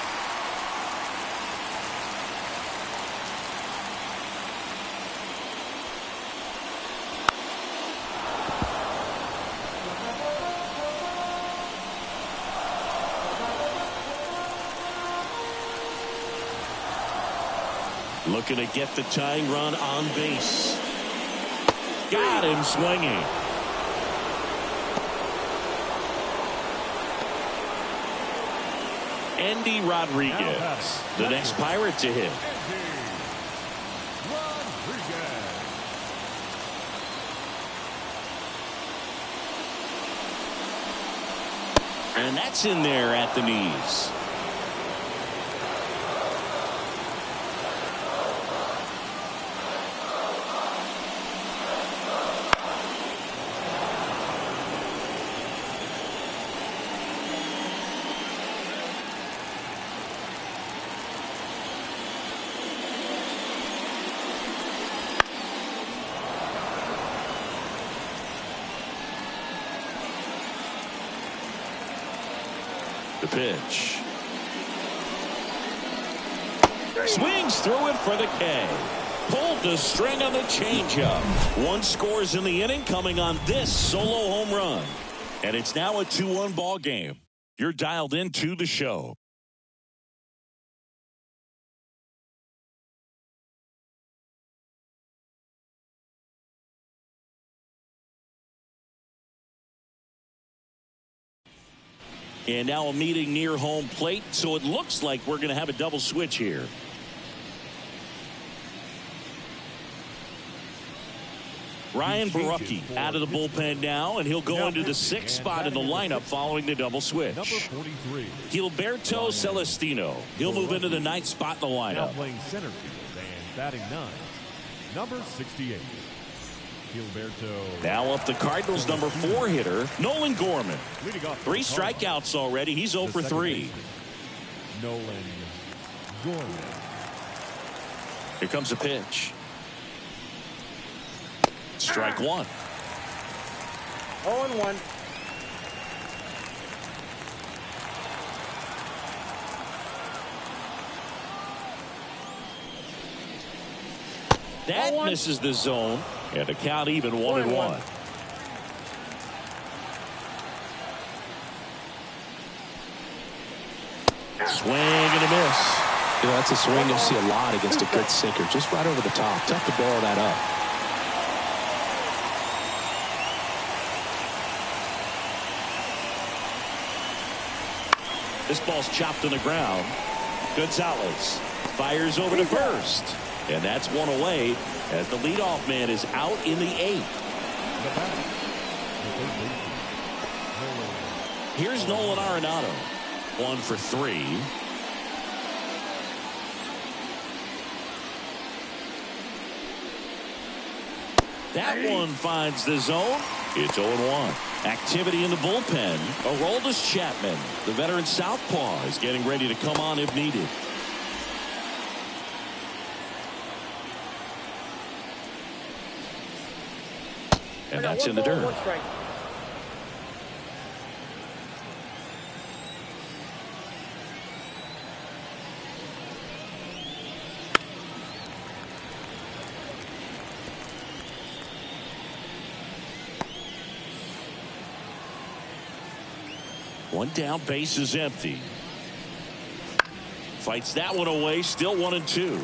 Looking to get the tying run on base. Got him swinging. Andy Rodriguez, the next Pirate to hit. And that's in there at the knees. The pitch. Swings through it for the K. Pulled the string on the changeup. 1 scores in the inning coming on this solo home run. And it's now a 2-1 ball game. You're dialed into the show. And now a meeting near home plate, so it looks like we're going to have a double switch here. Ryan Barucki out of the bullpen now, and he'll go into the 6th spot in the lineup following the double switch. Number 43. Gilberto Celestino. He'll move into the 9th spot in the Now lineup. playing center field and batting 9. Number 68. Gilberto. Now up the Cardinals' number 4 hitter, Nolan Gorman. Leading off 3 strikeouts already. He's 0 for 3. Nolan Gorman. Here comes a pitch. Strike 1. 0-1. That misses the zone, and the count even 1-1. Swing and a miss. You know, that's a swing you'll see a lot against a good sinker. Just right over the top. Tough to barrel that up. This ball's chopped on the ground. Gonzalez fires over to first. And that's one away as the leadoff man is out in the 8th. Here's Nolan Arenado. 1 for 3. That one finds the zone. It's 0-1. Activity in the bullpen. Aroldis Chapman, the veteran southpaw, is getting ready to come on if needed. And that's in the dirt. 1 strike. One down, base is empty. Fights that one away, still 1-2.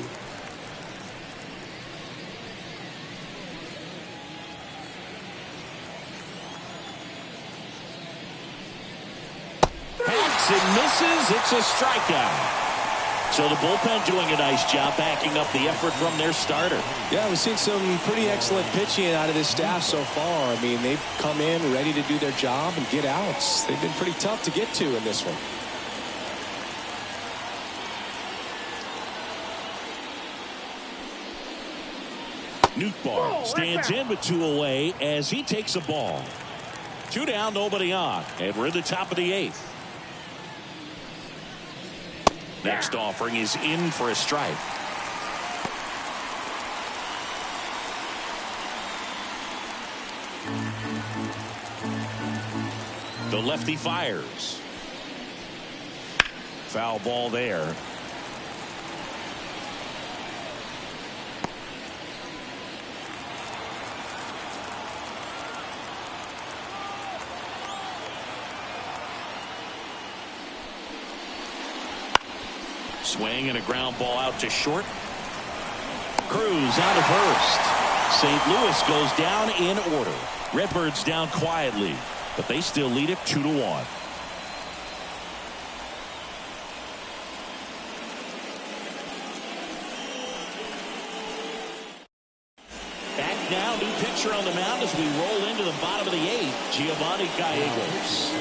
Hacks and misses. It's a strikeout. So the bullpen doing a nice job backing up the effort from their starter. Yeah, we've seen some pretty excellent pitching out of this staff so far. I mean, they've come in ready to do their job and get outs. They've been pretty tough to get to in this one. Nootbaar stands in with 2 away as he takes a ball. 2 down, nobody on, and we're in the top of the 8th. Next offering is in for a strike. The lefty fires. Foul ball there. Swing and a ground ball out to short. Cruz out of first. St. Louis goes down in order. Redbirds down quietly, but they still lead it 2-1. Back now, new pitcher on the mound as we roll into the bottom of the 8th. Giovanni Gallegos.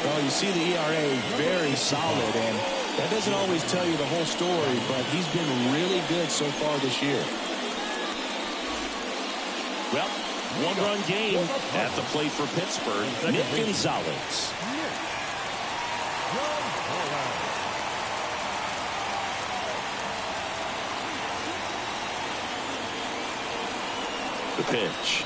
Well, you see the ERA very solid, and that doesn't always tell you the whole story, but he's been really good so far this year. Well, 1-run game at the plate for Pittsburgh. Nick Gonzalez. The pitch.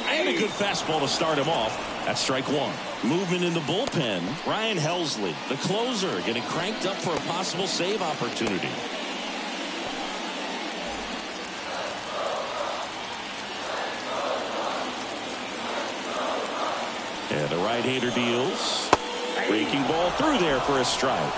And a good fastball to start him off. That's strike 1. Movement in the bullpen. Ryan Helsley, the closer, getting cranked up for a possible save opportunity. And the right-hander deals. Breaking ball through there for a strike.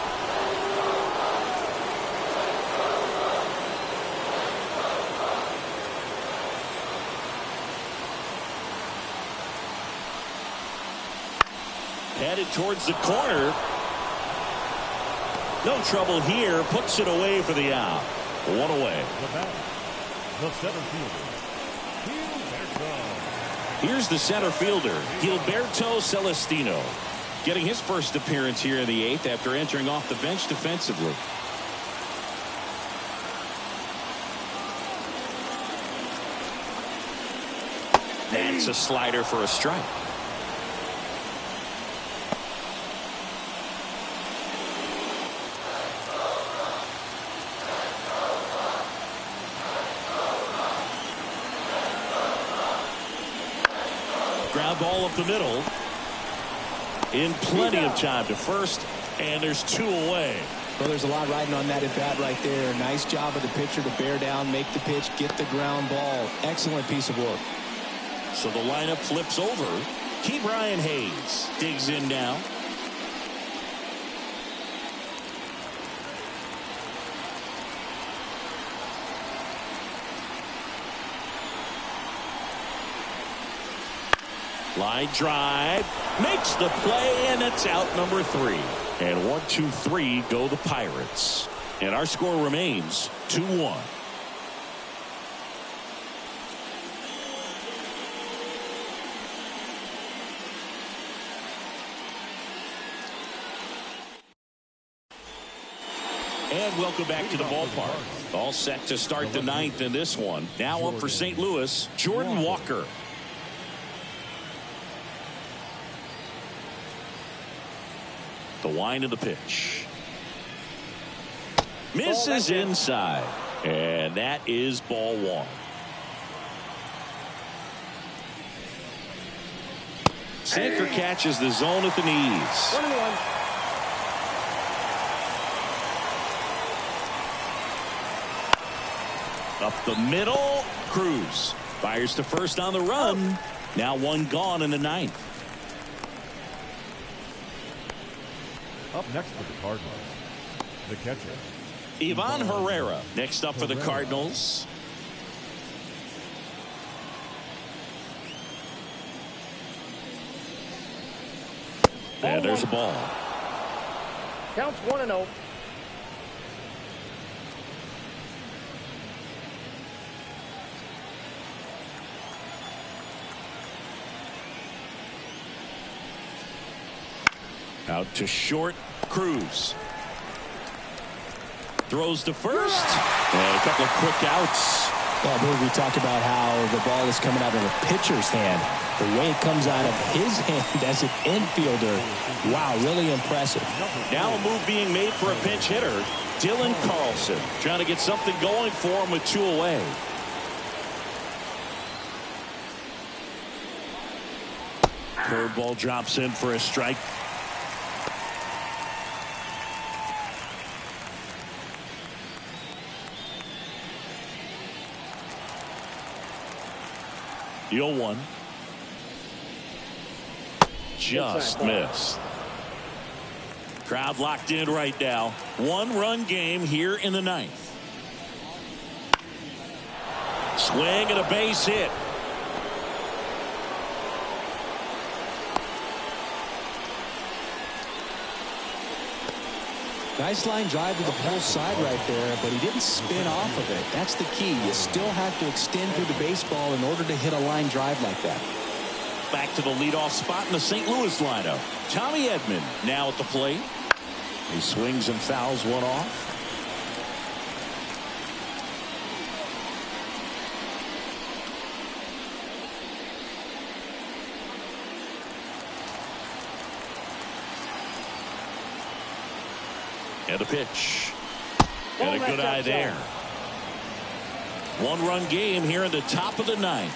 Headed towards the corner. No trouble here. Puts it away for the out. One away. The center fielder, Here's the center fielder, Gilberto Celestino, getting his first appearance here in the 8th after entering off the bench defensively. That's a slider for a strike. Ground ball up the middle. In plenty of time to first, and there's 2 away. Well, there's a lot riding on that at bat right there. Nice job of the pitcher to bear down, make the pitch, get the ground ball. Excellent piece of work. So the lineup flips over. Brian Hayes digs in now. Line drive, makes the play, and it's out number 3. And 1, 2, 3 go the Pirates. And our score remains 2-1. And welcome back to the ballpark. All set to start the 9th in this one. Now up for St. Louis, Jordan Walker. The wind of the pitch. Misses inside. And that is ball 1. Sinker catches the zone at the knees. 1-1. Up the middle. Cruz fires to first on the run. Now 1 gone in the 9th. up next for the Cardinals, the catcher, Ivan Herrera next up for the Cardinals. And there's a ball. Counts 1-0. Out to short. Cruz throws to first, and a couple of quick outs. Well, we talked about how the ball is coming out of the pitcher's hand. The way it comes out of his hand as an infielder, wow, really impressive. Now a move being made for a pinch hitter, Dylan Carlson, trying to get something going for him with 2 away. Curveball drops in for a strike. The 0-1. Just missed. Crowd locked in right now. 1-run game here in the 9th. Swing and a base hit. Nice line drive to the pull side right there, but he didn't spin off of it. That's the key. You still have to extend through the baseball in order to hit a line drive like that. Back to the leadoff spot in the St. Louis lineup. Tommy Edman now at the plate. He swings and fouls one off. And a pitch. And a good eye there. 1-run game here in the top of the 9th.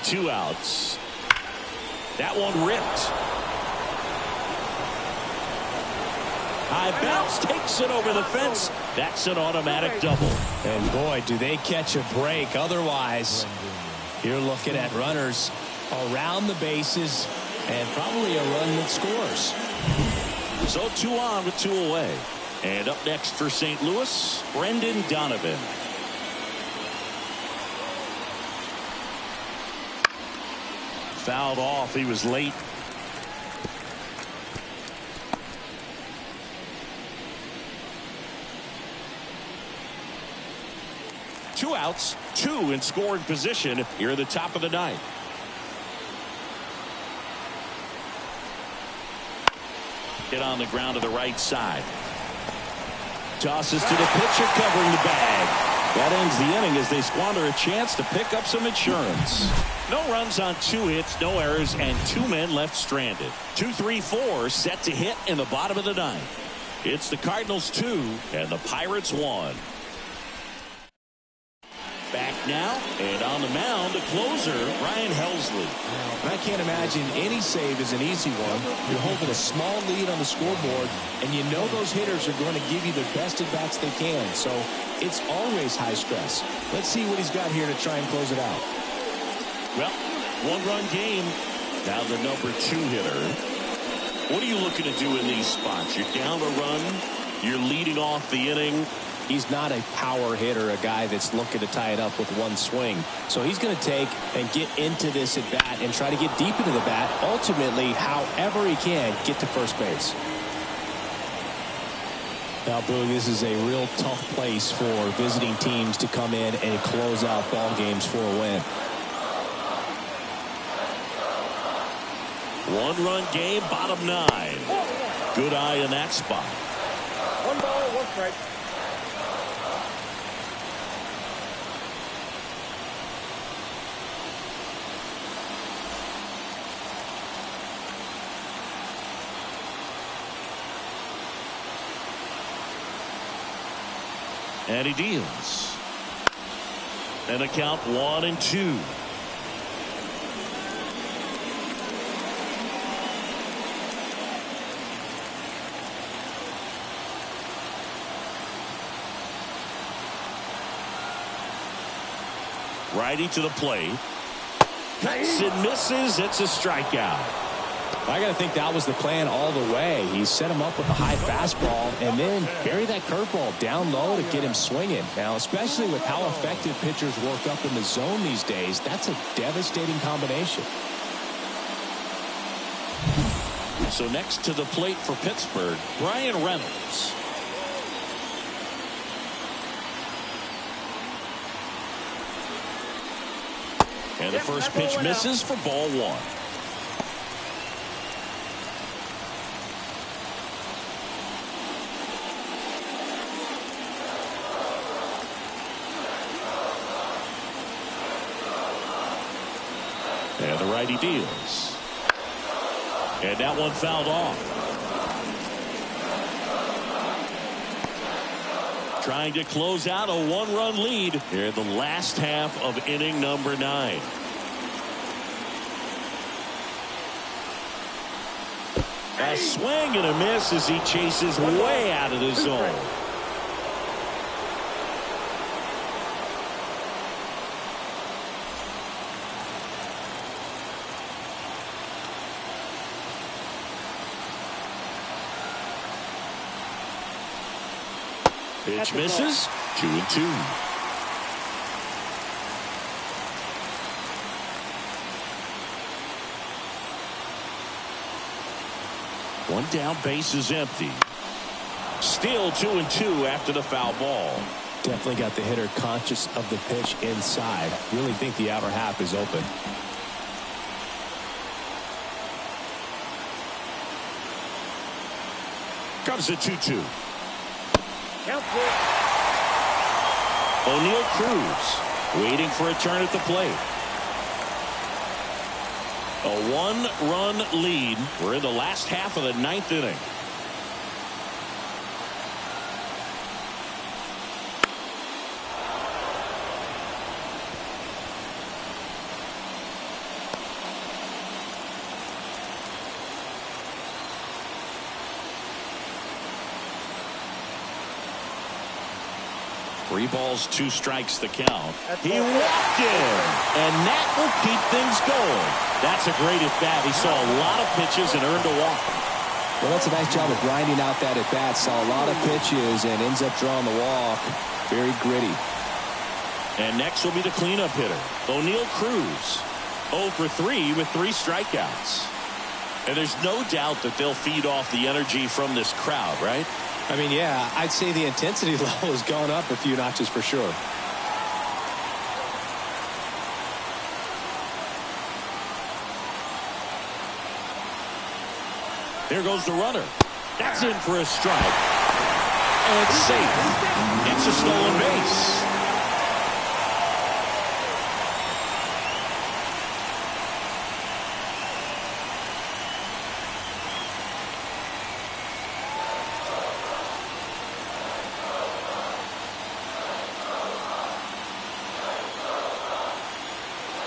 Two outs. That one ripped. High bounce, takes it over the fence. That's an automatic double. And boy, do they catch a break. Otherwise, you're looking at runners around the bases and probably a run that scores. So 2 on with 2 away. And up next for St. Louis, Brendan Donovan. Fouled off. He was late. Two outs, 2 in scoring position here at the top of the ninth. Hit on the ground to the right side. Tosses to the pitcher covering the bag. That ends the inning as they squander a chance to pick up some insurance. No runs on 2 hits, no errors, and 2 men left stranded. 2-3-4 set to hit in the bottom of the ninth. It's the Cardinals 2 and the Pirates 1. Back now, and on the mound, the closer, Ryan Helsley. I can't imagine any save is an easy one. You're holding a small lead on the scoreboard, and you know those hitters are going to give you the best at-bats they can, so it's always high stress. Let's see what he's got here to try and close it out. Well, 1-run game. Now the number 2 hitter. What are you looking to do in these spots? You're down a run. You're leading off the inning. He's not a power hitter, a guy that's looking to tie it up with one swing. So he's going to take and get into this at bat and try to get deep into the bat. Ultimately, however he can, get to first base. Now, Boog, this is a real tough place for visiting teams to come in and close out ball games for a win. 1-run game, bottom 9. Good eye in that spot. 1 ball, 1 strike. And he deals. And a count 1-2. Righty to the plate. Cuts and misses. It's a strikeout. I got to think that was the plan all the way. He set him up with a high fastball and then bury that curveball down low to get him swinging. Now, especially with how effective pitchers work up in the zone these days, that's a devastating combination. So next to the plate for Pittsburgh, Brian Reynolds. And the first pitch misses for ball 1. And the righty deals. And that one fouled off. Trying to close out a 1-run lead here in the last half of inning number 9. A swing and a miss as he chases way out of the zone. Pitch misses. 2-2. One down, base is empty. Still 2-2 after the foul ball. Definitely got the hitter conscious of the pitch inside. Really think the outer half is open. Comes the 2-2. Count 2. O'Neal Cruz waiting for a turn at the plate. A 1-run lead. We're in the last half of the 9th inning. 3 balls, 2 strikes the count. He walked in, and that will keep things going. That's a great at bat. He saw a lot of pitches and earned a walk. Well, that's a nice job of grinding out that at bat. Saw a lot of pitches and ends up drawing the walk. Very gritty. And next will be the cleanup hitter, O'Neal Cruz. 0 for 3 with 3 strikeouts. And there's no doubt that they'll feed off the energy from this crowd, right? I mean, yeah, I'd say the intensity level has gone up a few notches for sure. There goes the runner. That's in for a strike. And it's safe. It's a stolen base.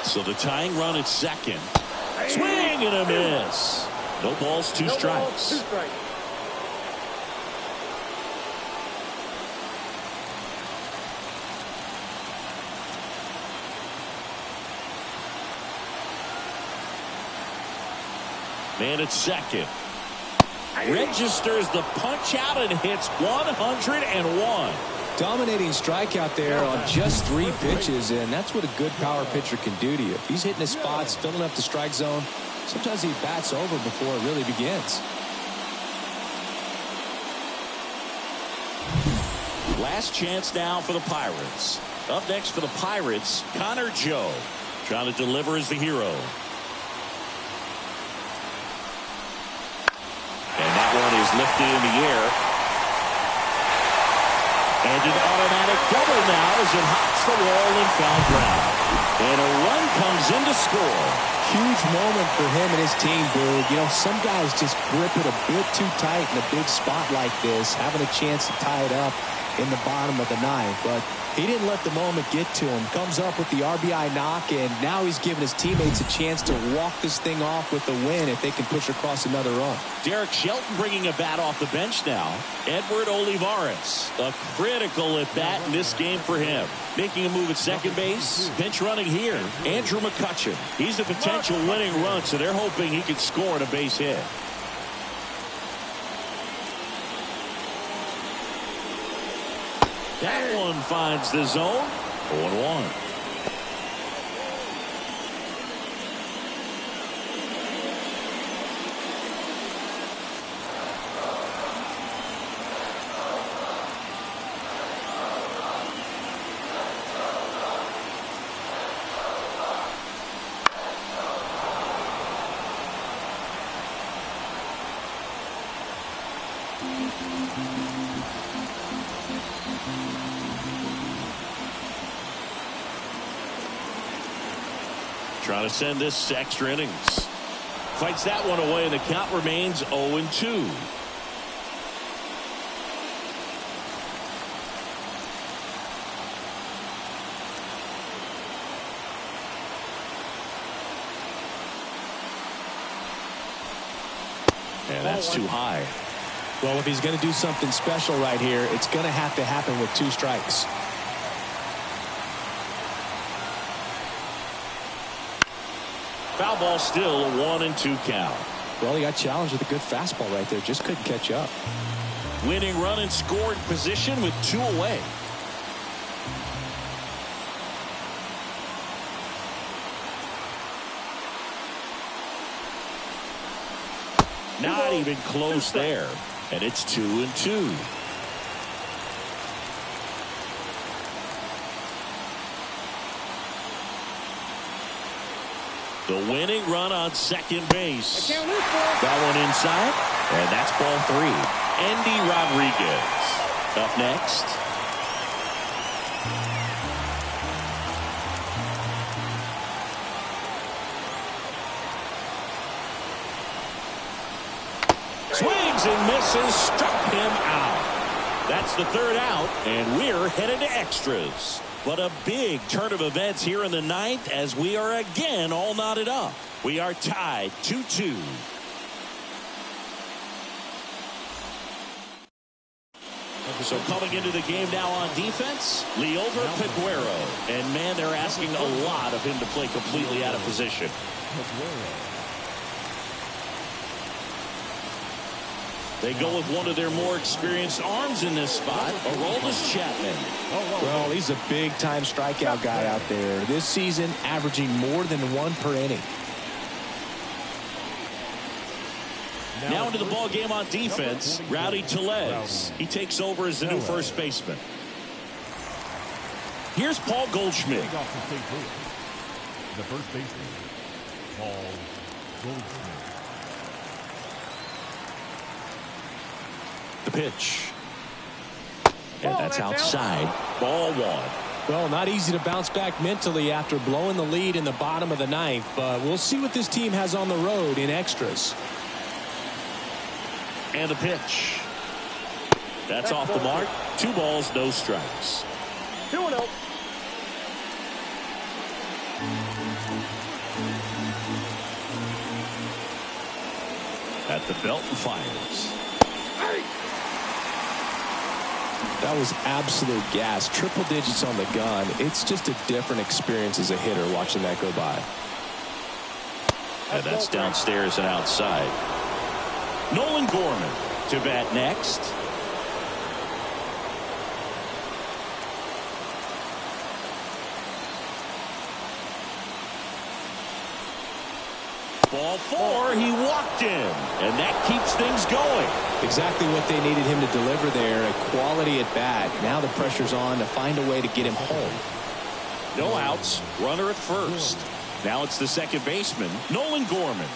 So the tying run at second. Swing and a miss. No balls, 2 strikes. Man at second. Registers the punch out and hits 101. Dominating strikeout there on just 3 pitches, and that's what a good power pitcher can do to you. If he's hitting his spots, filling up the strike zone, sometimes he bats over before it really begins. Last chance now for the Pirates. Up next for the Pirates, Connor Joe. Trying to deliver as the hero. And that one is lifted in the air. And an automatic double now as it hops the wall and foul ground. And a run comes in to score. Huge moment for him and his team, Boog. You know, some guys just grip it a bit too tight in a big spot like this, having a chance to tie it up in the bottom of the 9th. But he didn't let the moment get to him. Comes up with the RBI knock, and now he's giving his teammates a chance to walk this thing off with the win if they can push across another run. Derek Shelton bringing a bat off the bench now. Edward Olivares, a critical at bat in this game for him. Making a move at second base. Pinch running here, Andrew McCutchen. He's a potential winning run, so they're hoping he can score on a base hit. That one finds the zone. 0-1. Trying to send this to extra innings. Fights that one away, and the count remains 0-2. And that's too high. Well, if he's going to do something special right here, it's going to have to happen with 2 strikes. Foul ball still, a 1-2 count. Well, he got challenged with a good fastball right there. Just couldn't catch up. Winning run in scoring position with 2 away. Not even close there. And it's 2-2. The winning run on second base. That one inside, and that's ball 3. Andy Rodriguez up next. Swings and misses, struck him out. That's the 3rd out, and we're headed to extras. But a big turn of events here in the 9th as we are again all knotted up. We are tied 2-2. So coming into the game now on defense, Liover Peguero. And, man, they're asking a lot of him to play completely out of position. They go with one of their more experienced arms in this spot, Aroldis Chapman. Well, he's a big-time strikeout guy out there. This season, averaging more than 1 per inning. Now into the ball game on defense, Rowdy Tellez. He takes over as the new first baseman. Here's Paul Goldschmidt. The first baseman, Paul Goldschmidt. The pitch. And that's outside. Ball 1. Well, not easy to bounce back mentally after blowing the lead in the bottom of the 9th, but we'll see what this team has on the road in extras. And the pitch. That's off the mark. 2 balls, no strikes. 2-0. At the belt and fires. That was absolute gas. Triple digits on the gun. It's just a different experience as a hitter watching that go by. And that's downstairs and outside. Nolan Gorman to bat next. Ball 4, he walked him, and that keeps things going. Exactly what they needed him to deliver there, a quality at bat. Now the pressure's on to find a way to get him home. No outs, runner at first. Now it's the second baseman, Nolan Gorman.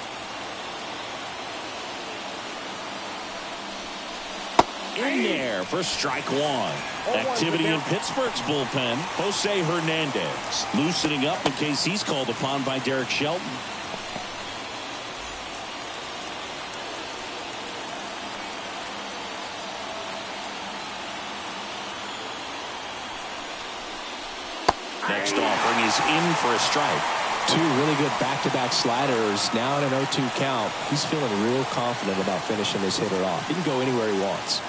In there for strike 1. Activity in Pittsburgh's bullpen, Jose Hernandez loosening up in case he's called upon by Derek Shelton. Next offering is in for a strike. 2 really good back-to-back sliders. Now in an 0-2 count. He's feeling real confident about finishing this hitter off. He can go anywhere he wants.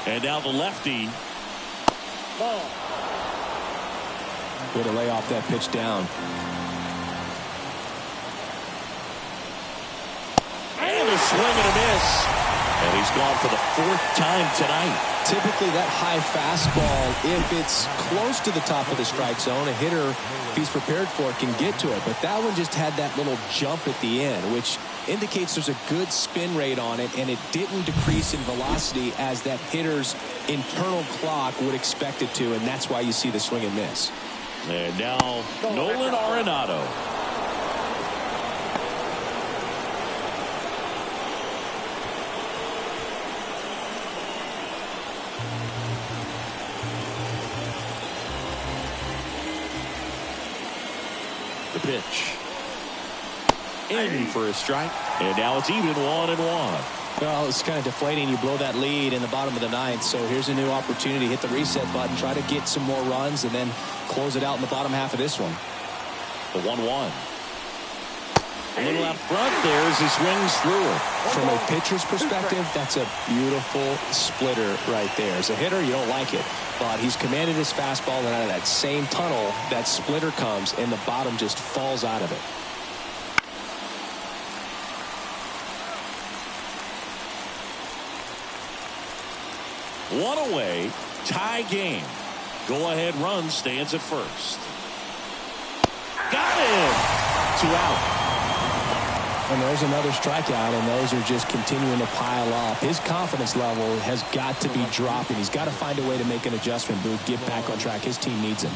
And now the lefty. Way to lay off that pitch down. And a swing and a miss. And he's gone for the 4th time tonight. Typically that high fastball, if it's close to the top of the strike zone, a hitter, if he's prepared for it, can get to it. But that one just had that little jump at the end, which indicates there's a good spin rate on it, and it didn't decrease in velocity as that hitter's internal clock would expect it to, and that's why you see the swing and miss. And now Nolan Arenado. The pitch. In for a strike. And now it's even 1-1. Well, it's kind of deflating. You blow that lead in the bottom of the 9th, so here's a new opportunity. Hit the reset button, try to get some more runs, and then close it out in the bottom half of this one. The 1-1. A little out front there as he swings through it. From a pitcher's perspective, that's a beautiful splitter right there. As a hitter, you don't like it, but he's commanded his fastball, and out of that same tunnel, that splitter comes, and the bottom just falls out of it. One away, tie game. Go-ahead run stands at first. Got him! 2 out. And there's another strikeout, and those are just continuing to pile up. His confidence level has got to be dropping. He's got to find a way to make an adjustment, Booth, get back on track. His team needs him.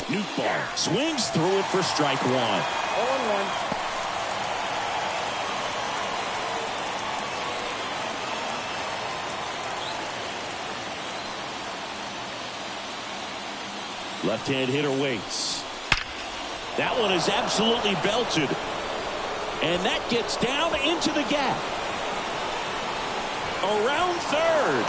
Nootbaar swings through it for strike 1. 0-1. Left-hand hitter waits. That one is absolutely belted. And that gets down into the gap. Around third.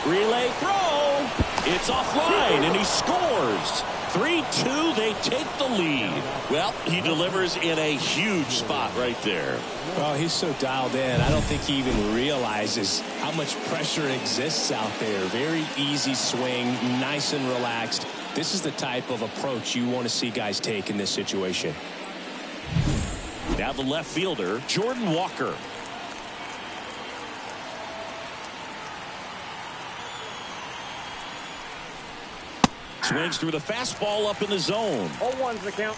Relay throw. It's offline, and he scores. 3-2, they take the lead. Well, he delivers in a huge spot right there. Well, he's so dialed in. I don't think he even realizes how much pressure exists out there. Very easy swing, nice and relaxed. This is the type of approach you want to see guys take in this situation. Now the left fielder, Jordan Walker. Swings through the fastball up in the zone. 0-1's the count.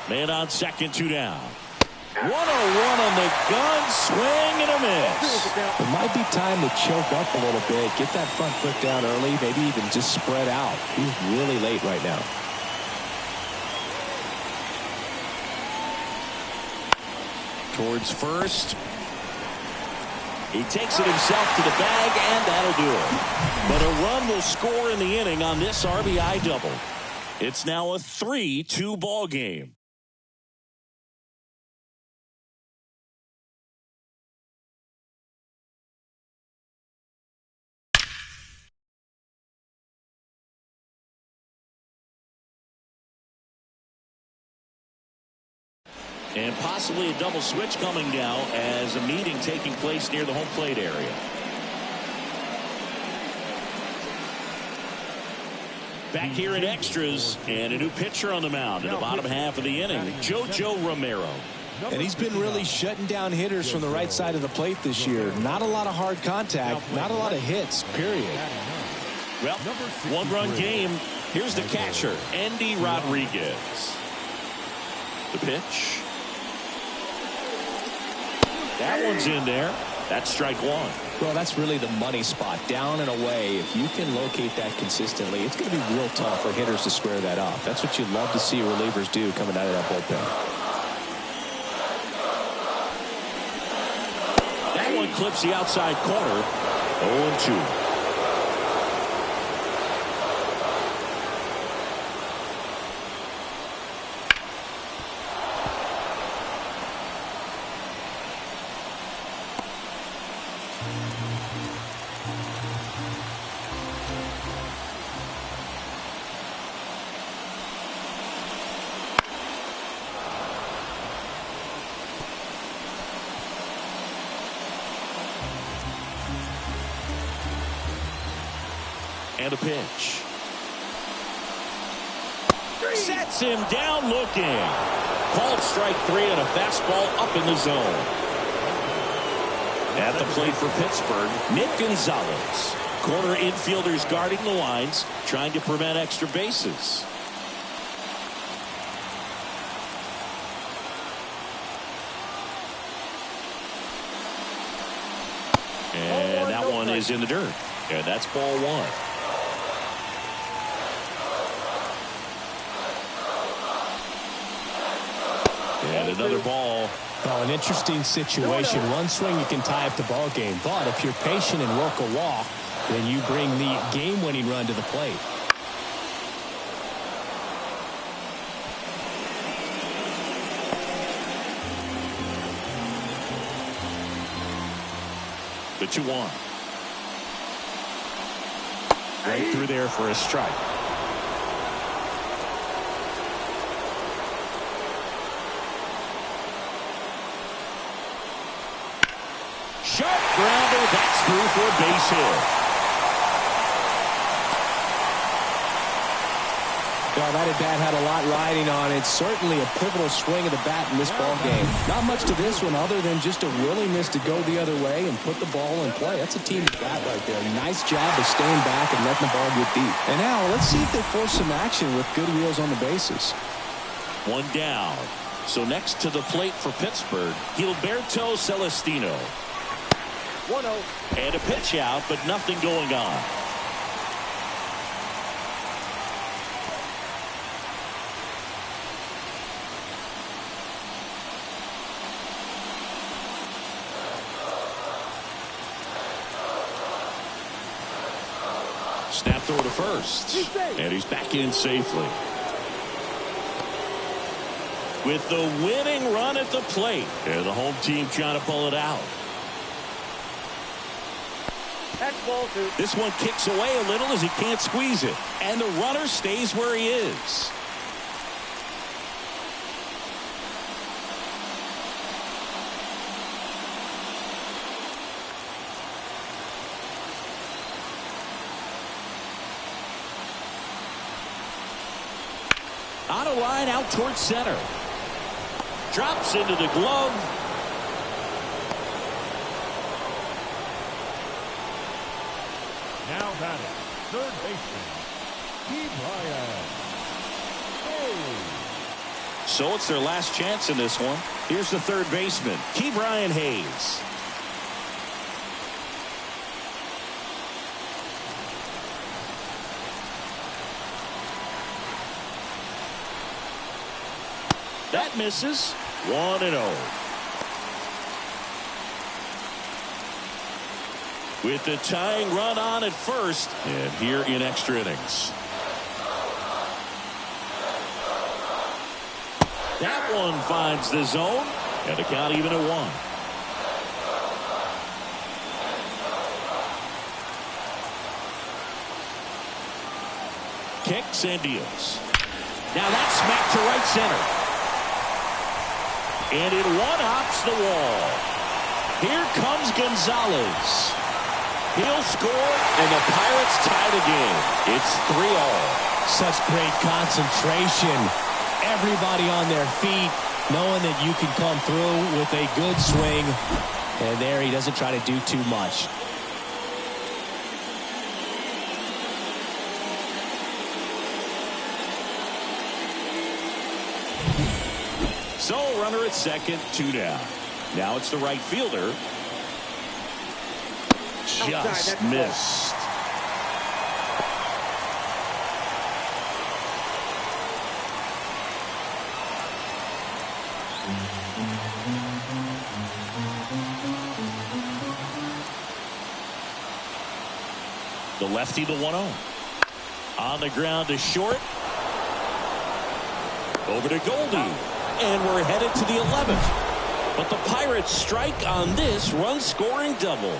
Man on second, 2 down. 1-0-1 on the gun, swing and a miss. It might be time to choke up a little bit, get that front foot down early, maybe even just spread out. He's really late right now. Towards first. He takes it himself to the bag, and that'll do it. But a run will score in the inning on this RBI double. It's now a 3-2 ball game. And possibly a double switch coming now as a meeting taking place near the home plate area. Back here in extras, and a new pitcher on the mound in the bottom half of the inning, JoJo Romero. And he's been really shutting down hitters from the right side of the plate this year. Not a lot of hard contact, not a lot of hits, period. Well, one-run game. Here's the catcher, Andy Rodriguez. The pitch. That one's in there. That's strike one. Well, that's really the money spot, down and away. If you can locate that consistently, it's going to be real tough for hitters to square that up. That's what you'd love to see relievers do coming out of that bullpen. That one clips the outside corner. 0-2. And a pitch. Sets him down looking. Called strike 3 and a fastball up in the zone. At the plate for Pittsburgh, Nick Gonzalez. Corner infielders guarding the lines, trying to prevent extra bases. And that one is in the dirt. And that's ball one. And another ball. Well, an interesting situation. One swing you can tie up the ball game. But if you're patient and work a walk, then you bring the game-winning run to the plate. The 2-1. Right through there for a strike. Sharp grounder, that's through for a base hit. Well, that at-bat had a lot riding on it. Certainly a pivotal swing of the bat in this ball game. Not much to this one other than just a willingness to go the other way and put the ball in play. That's a team at bat right there. Nice job of staying back and letting the ball get deep. And now let's see if they force some action with good wheels on the bases. One down. So next to the plate for Pittsburgh, Gilberto Celestino. 1-0. And a pitch out, but nothing going on. Snap throw to first. And he's back in safely. With the winning run at the plate. And the home team trying to pull it out. This one kicks away a little as he can't squeeze it. And the runner stays where he is. On a line out towards center. Drops into the glove. Now batting, third baseman, Brian. So it's their last chance in this one. Here's the third baseman, Brian Hayes. That misses. 1-0. With the tying run on at first, and here in extra innings. That one finds the zone, and the count even at 1. Kicks and deals. Now that's smacked to right center. And it one-hops the wall. Here comes Gonzalez. He'll score, and the Pirates tie the game. It's 3-all. Such great concentration. Everybody on their feet, knowing that you can come through with a good swing. And there he doesn't try to do too much. So runner at second, 2 down. Now it's the right fielder. Just missed. The lefty, the 1-0. On the ground to short. Over to Goldie. And we're headed to the 11th. But the Pirates strike on this run-scoring double.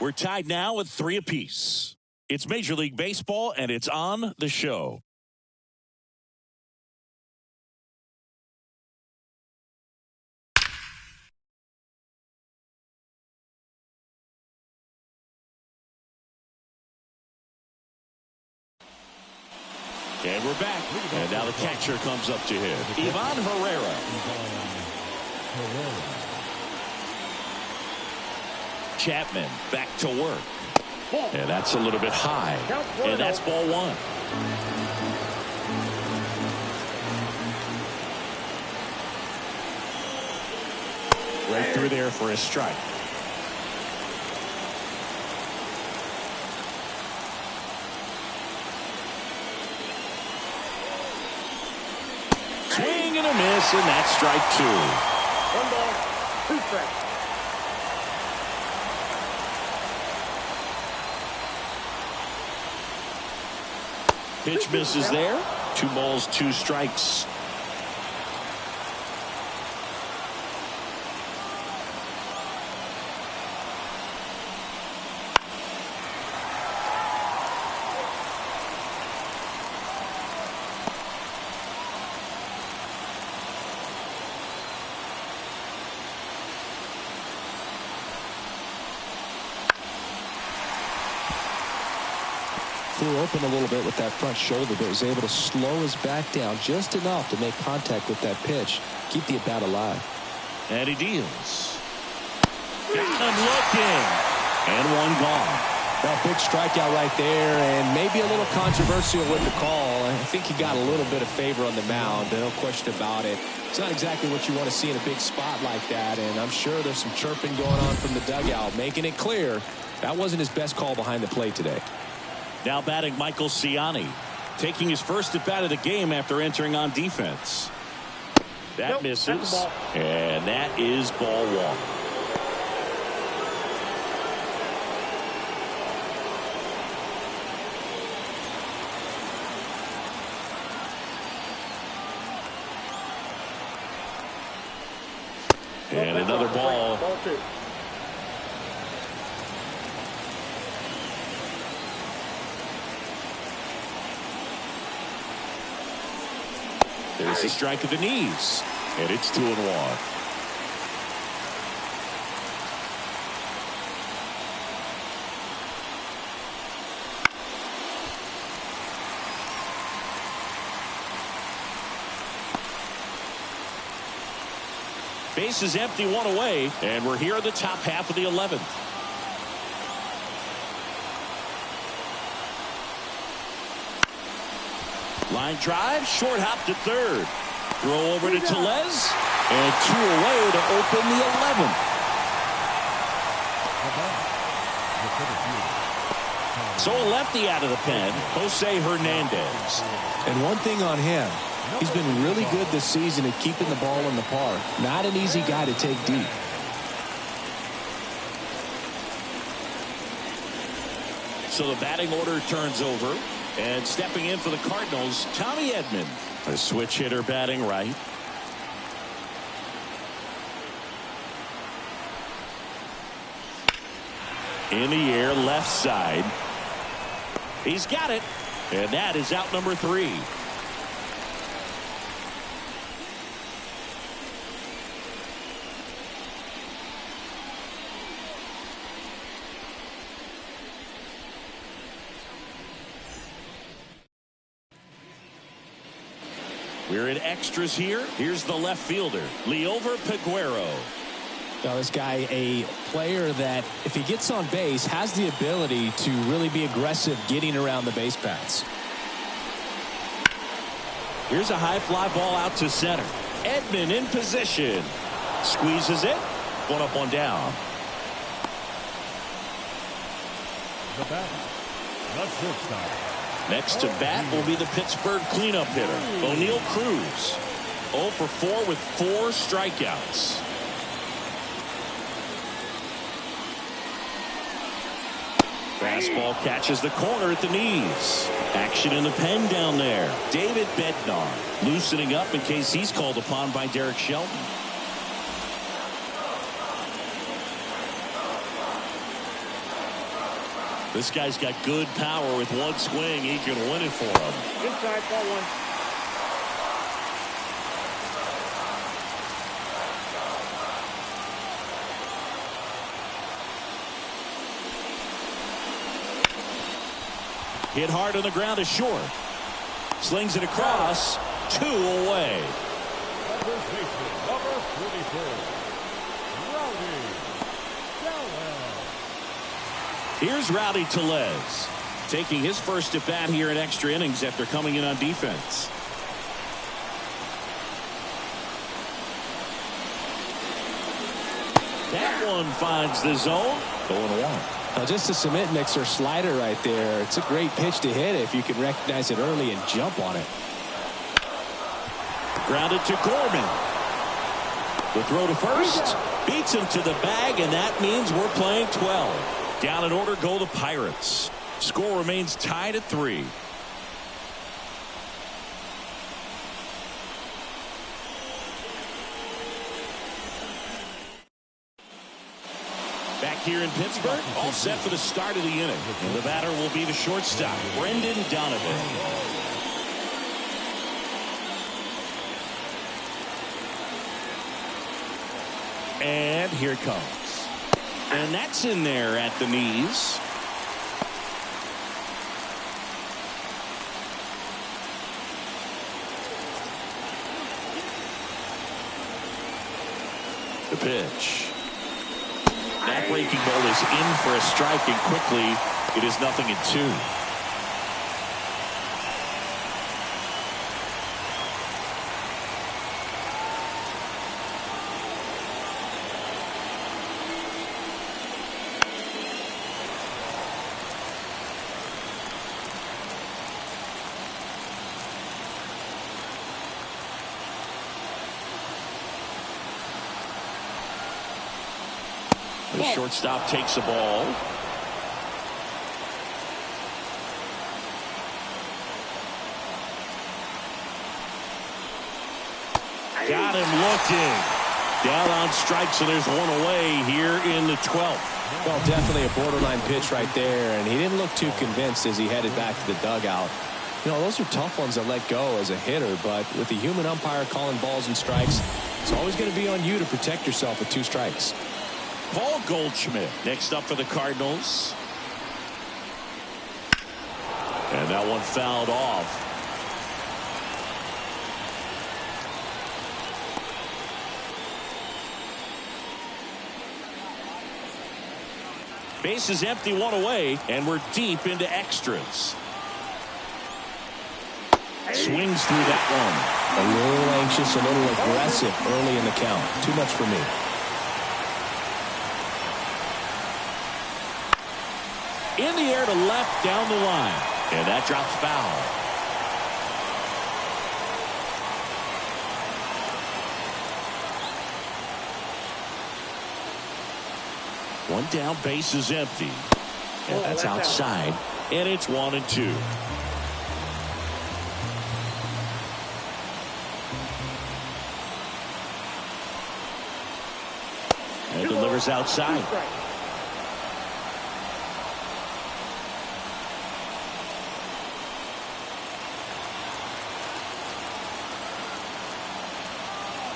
We're tied now at 3 apiece. It's Major League Baseball, and it's on the show. And we're back. And now the catcher comes up to him. Ivan Herrera. Chapman back to work. And that's a little bit high. And that's ball 1. Right through there for a strike. Swing and a miss, and that's strike 2. 1 ball, 2 strikes. Pitch misses there. 2 balls, 2 strikes. Flew open a little bit with that front shoulder, but was able to slow his back down just enough to make contact with that pitch, keep the at-bat alive. And he deals. Got him looking. And 1 gone. Well, big strikeout right there, and maybe a little controversial with the call. I think he got a little bit of favor on the mound, no question about it. It's not exactly what you want to see in a big spot like that, and I'm sure there's some chirping going on from the dugout, making it clear that wasn't his best call behind the plate today. Now batting Michael Ciani, taking his first at bat of the game after entering on defense. That misses, and that is ball 1. And another ball. Ball 2. There's a strike at the knees. And it's 2-1. Base is empty, 1 away, and we're here in the top half of the 11th. Line drive, short hop to third. Throw over to Tellez, and 2 away to open the 11th. So a lefty out of the pen, Jose Hernandez. And one thing on him, he's been really good this season at keeping the ball in the park. Not an easy guy to take deep. So the batting order turns over. And stepping in for the Cardinals, Tommy Edman. A switch hitter batting right. In the air, left side. He's got it. And that is out number 3. We're in extras here. Here's the left fielder, Liover Peguero. Now, this guy, a player that, if he gets on base, has the ability to really be aggressive getting around the base paths. Here's a high fly ball out to center. Edman in position. Squeezes it. 1 up, 1 down. The bat, the shortstop. Next to bat will be the Pittsburgh cleanup hitter, O'Neal Cruz. 0 for 4 with 4 strikeouts. Fastball catches the corner at the knees. Action in the pen down there. David Bednar loosening up in case he's called upon by Derek Shelton. This guy's got good power. With 1 swing, he can win it for him. Inside, ball 1. Hit hard on the ground is short. Slings it across. 2 away. First baseman, number 44, Rowdy Tellez. Here's Rowdy Tellez, taking his first at bat here in extra innings after coming in on defense. That one finds the zone. 0-1. Now, just a cement mixer slider right there. It's a great pitch to hit if you can recognize it early and jump on it. Grounded to Gorman. The throw to first. Beats him to the bag, and that means we're playing 12. Down in order go the Pirates. Score remains tied at 3. Back here in Pittsburgh, all set for the start of the inning. And the batter will be the shortstop, Brendan Donovan. And here it comes. And that's in there at the knees. The pitch. That breaking ball is in for a strike, and quickly it is 0-2. The shortstop takes the ball. Got him looking. Down on strikes, and there's one away here in the 12th. Well, definitely a borderline pitch right there, and he didn't look too convinced as he headed back to the dugout. You know, those are tough ones to let go as a hitter, but with the human umpire calling balls and strikes, it's always going to be on you to protect yourself with 2 strikes. Paul Goldschmidt next up for the Cardinals. And that one fouled off. Base is empty, 1 away, and we're deep into extras. Swings through that one. A little anxious, a little aggressive early in the count. Too much for me. In the air to left down the line. And that drops foul. One down, base is empty. And that's outside. And it's 1-2. And delivers outside.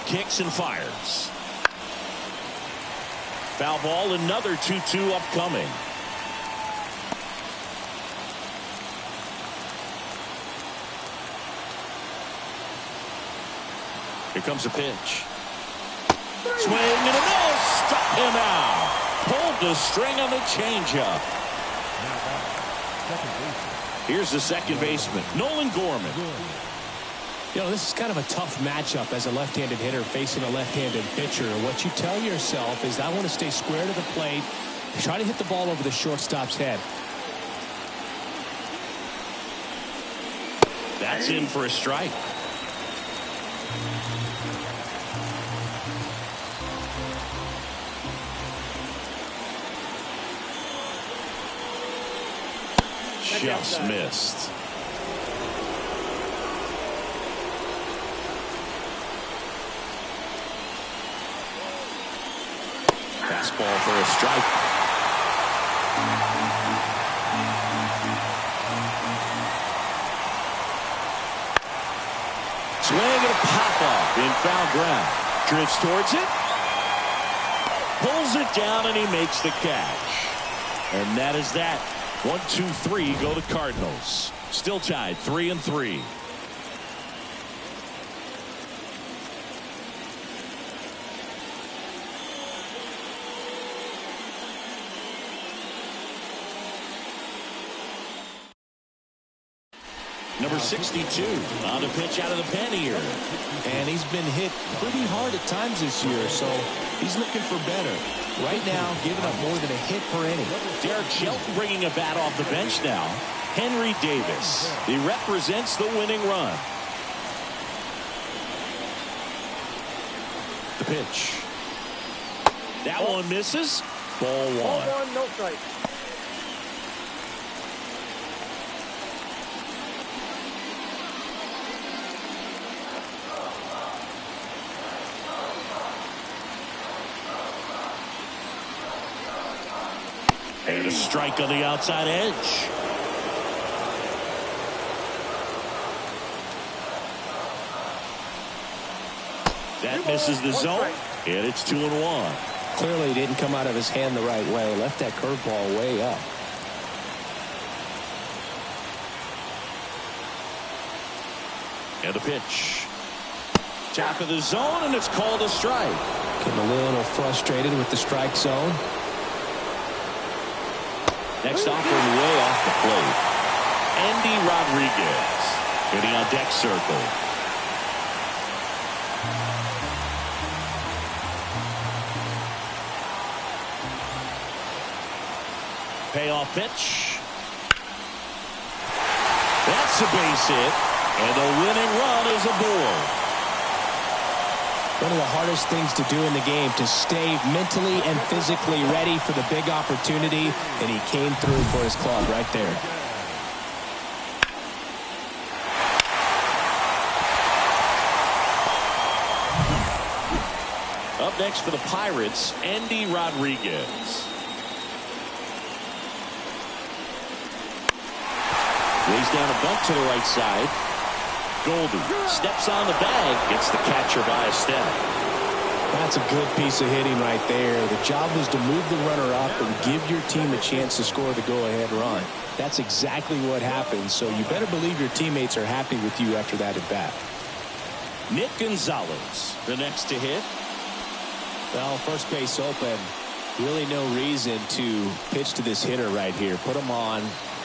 Kicks and fires. Foul ball, another 2-2 upcoming. Here comes a pitch. Swing and a miss. Struck him out. Pulled the string on the changeup. Here's the second baseman, Nolan Gorman. You know, this is kind of a tough matchup as a left-handed hitter facing a left-handed pitcher. What you tell yourself is, I want to stay square to the plate, try to hit the ball over the shortstop's head. That's in for a strike. Just missed. Fastball for a strike. Swing and a pop-off in foul ground. Drifts towards it. Pulls it down and he makes the catch. And that is that. 1, 2, 3 go the Cardinals. Still tied 3-3. Number 62 on the pitch out of the pen here. And he's been hit pretty hard at times this year, so he's looking for better. Right now, giving up more than a hit per inning. Derek Shelton bringing a bat off the bench now. Henry Davis. He represents the winning run. The pitch. That one misses. Ball 1. Ball 1, no strike. And a strike on the outside edge. That misses the zone, and it's 2-1. Clearly didn't come out of his hand the right way. Left that curveball way up. And the pitch. Top of the zone, and it's called a strike. Getting a little frustrated with the strike zone. Next offering way off the plate. Andy Rodriguez hitting on deck circle. Payoff pitch. That's a base hit, and the winning run is aboard. One of the hardest things to do in the game, to stay mentally and physically ready for the big opportunity, and he came through for his club right there. Up next for the Pirates, Andy Rodriguez. Lays down a bunt to the right side. Goldie steps on the bag, gets the catcher by a step. That's a good piece of hitting right there. The job was to move the runner up and give your team a chance to score the go-ahead run. That's exactly what happened, so you better believe your teammates are happy with you after that at bat. Nick Gonzalez, the next to hit. Well, first base open. Really no reason to pitch to this hitter right here. Put him on,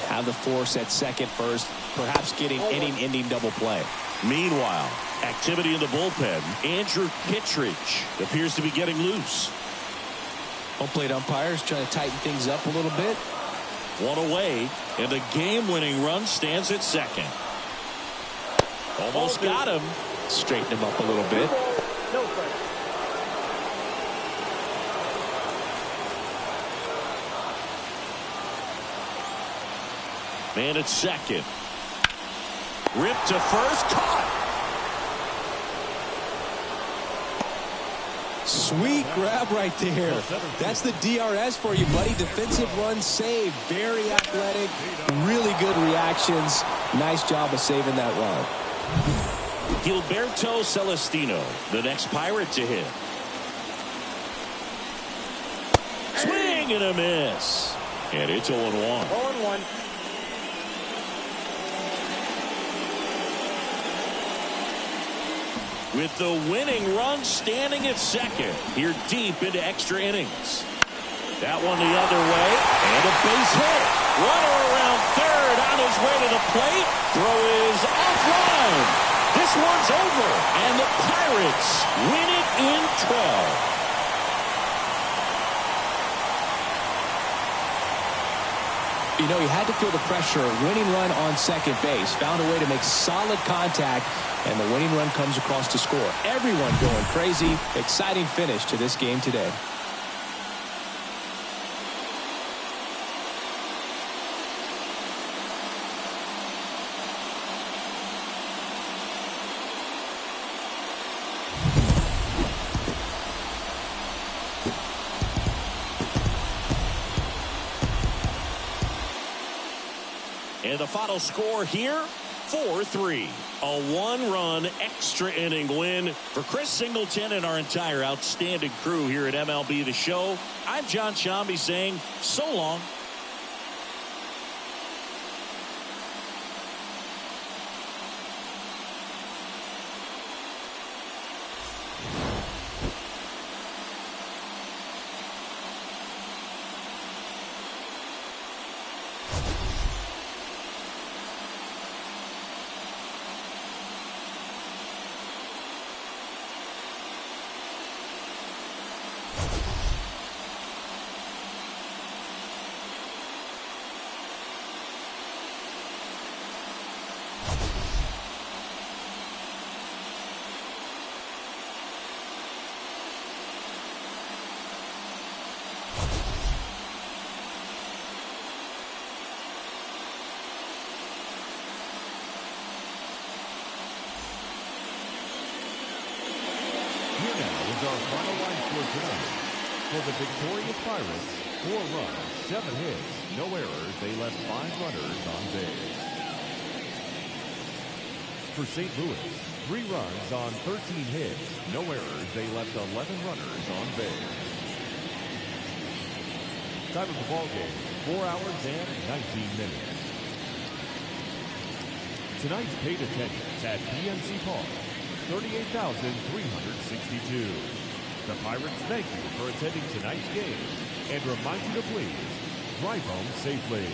have the force at second first, perhaps getting inning-ending double play. Meanwhile, activity in the bullpen. Andrew Kittredge appears to be getting loose. Home plate umpires trying to tighten things up a little bit. One away, and the game-winning run stands at second. Almost got him. Straighten him up a little bit. No strike. Man at second. Ripped to first, caught. Sweet grab right there. That's the DRS for you, buddy. Defensive run save. Very athletic. Really good reactions. Nice job of saving that run. Gilberto Celestino, the next Pirate to hit. Swing and a miss. And it's 0-1. 0-1. With the winning run standing at second. Here deep into extra innings. That one the other way. And a base hit. Runner around third on his way to the plate. Throw is offline. This one's over. And the Pirates win it in 12. You know, he had to feel the pressure. Winning run on second base. Found a way to make solid contact. And the winning run comes across to score. Everyone going crazy. Exciting finish to this game today. And the final score here, 4-3. A one-run extra inning win for Chris Singleton and our entire outstanding crew here at MLB The Show. I'm John Shambi saying so long. Our final line score tonight. For the victorious Pirates, 4 runs, 7 hits, no errors. They left 5 runners on base. For St. Louis, 3 runs on 13 hits, no errors. They left 11 runners on base. Time of the ball game, 4 hours and 19 minutes. Tonight's paid attendance at PNC Park, 38,362. The Pirates thank you for attending tonight's game and remind you to please drive home safely.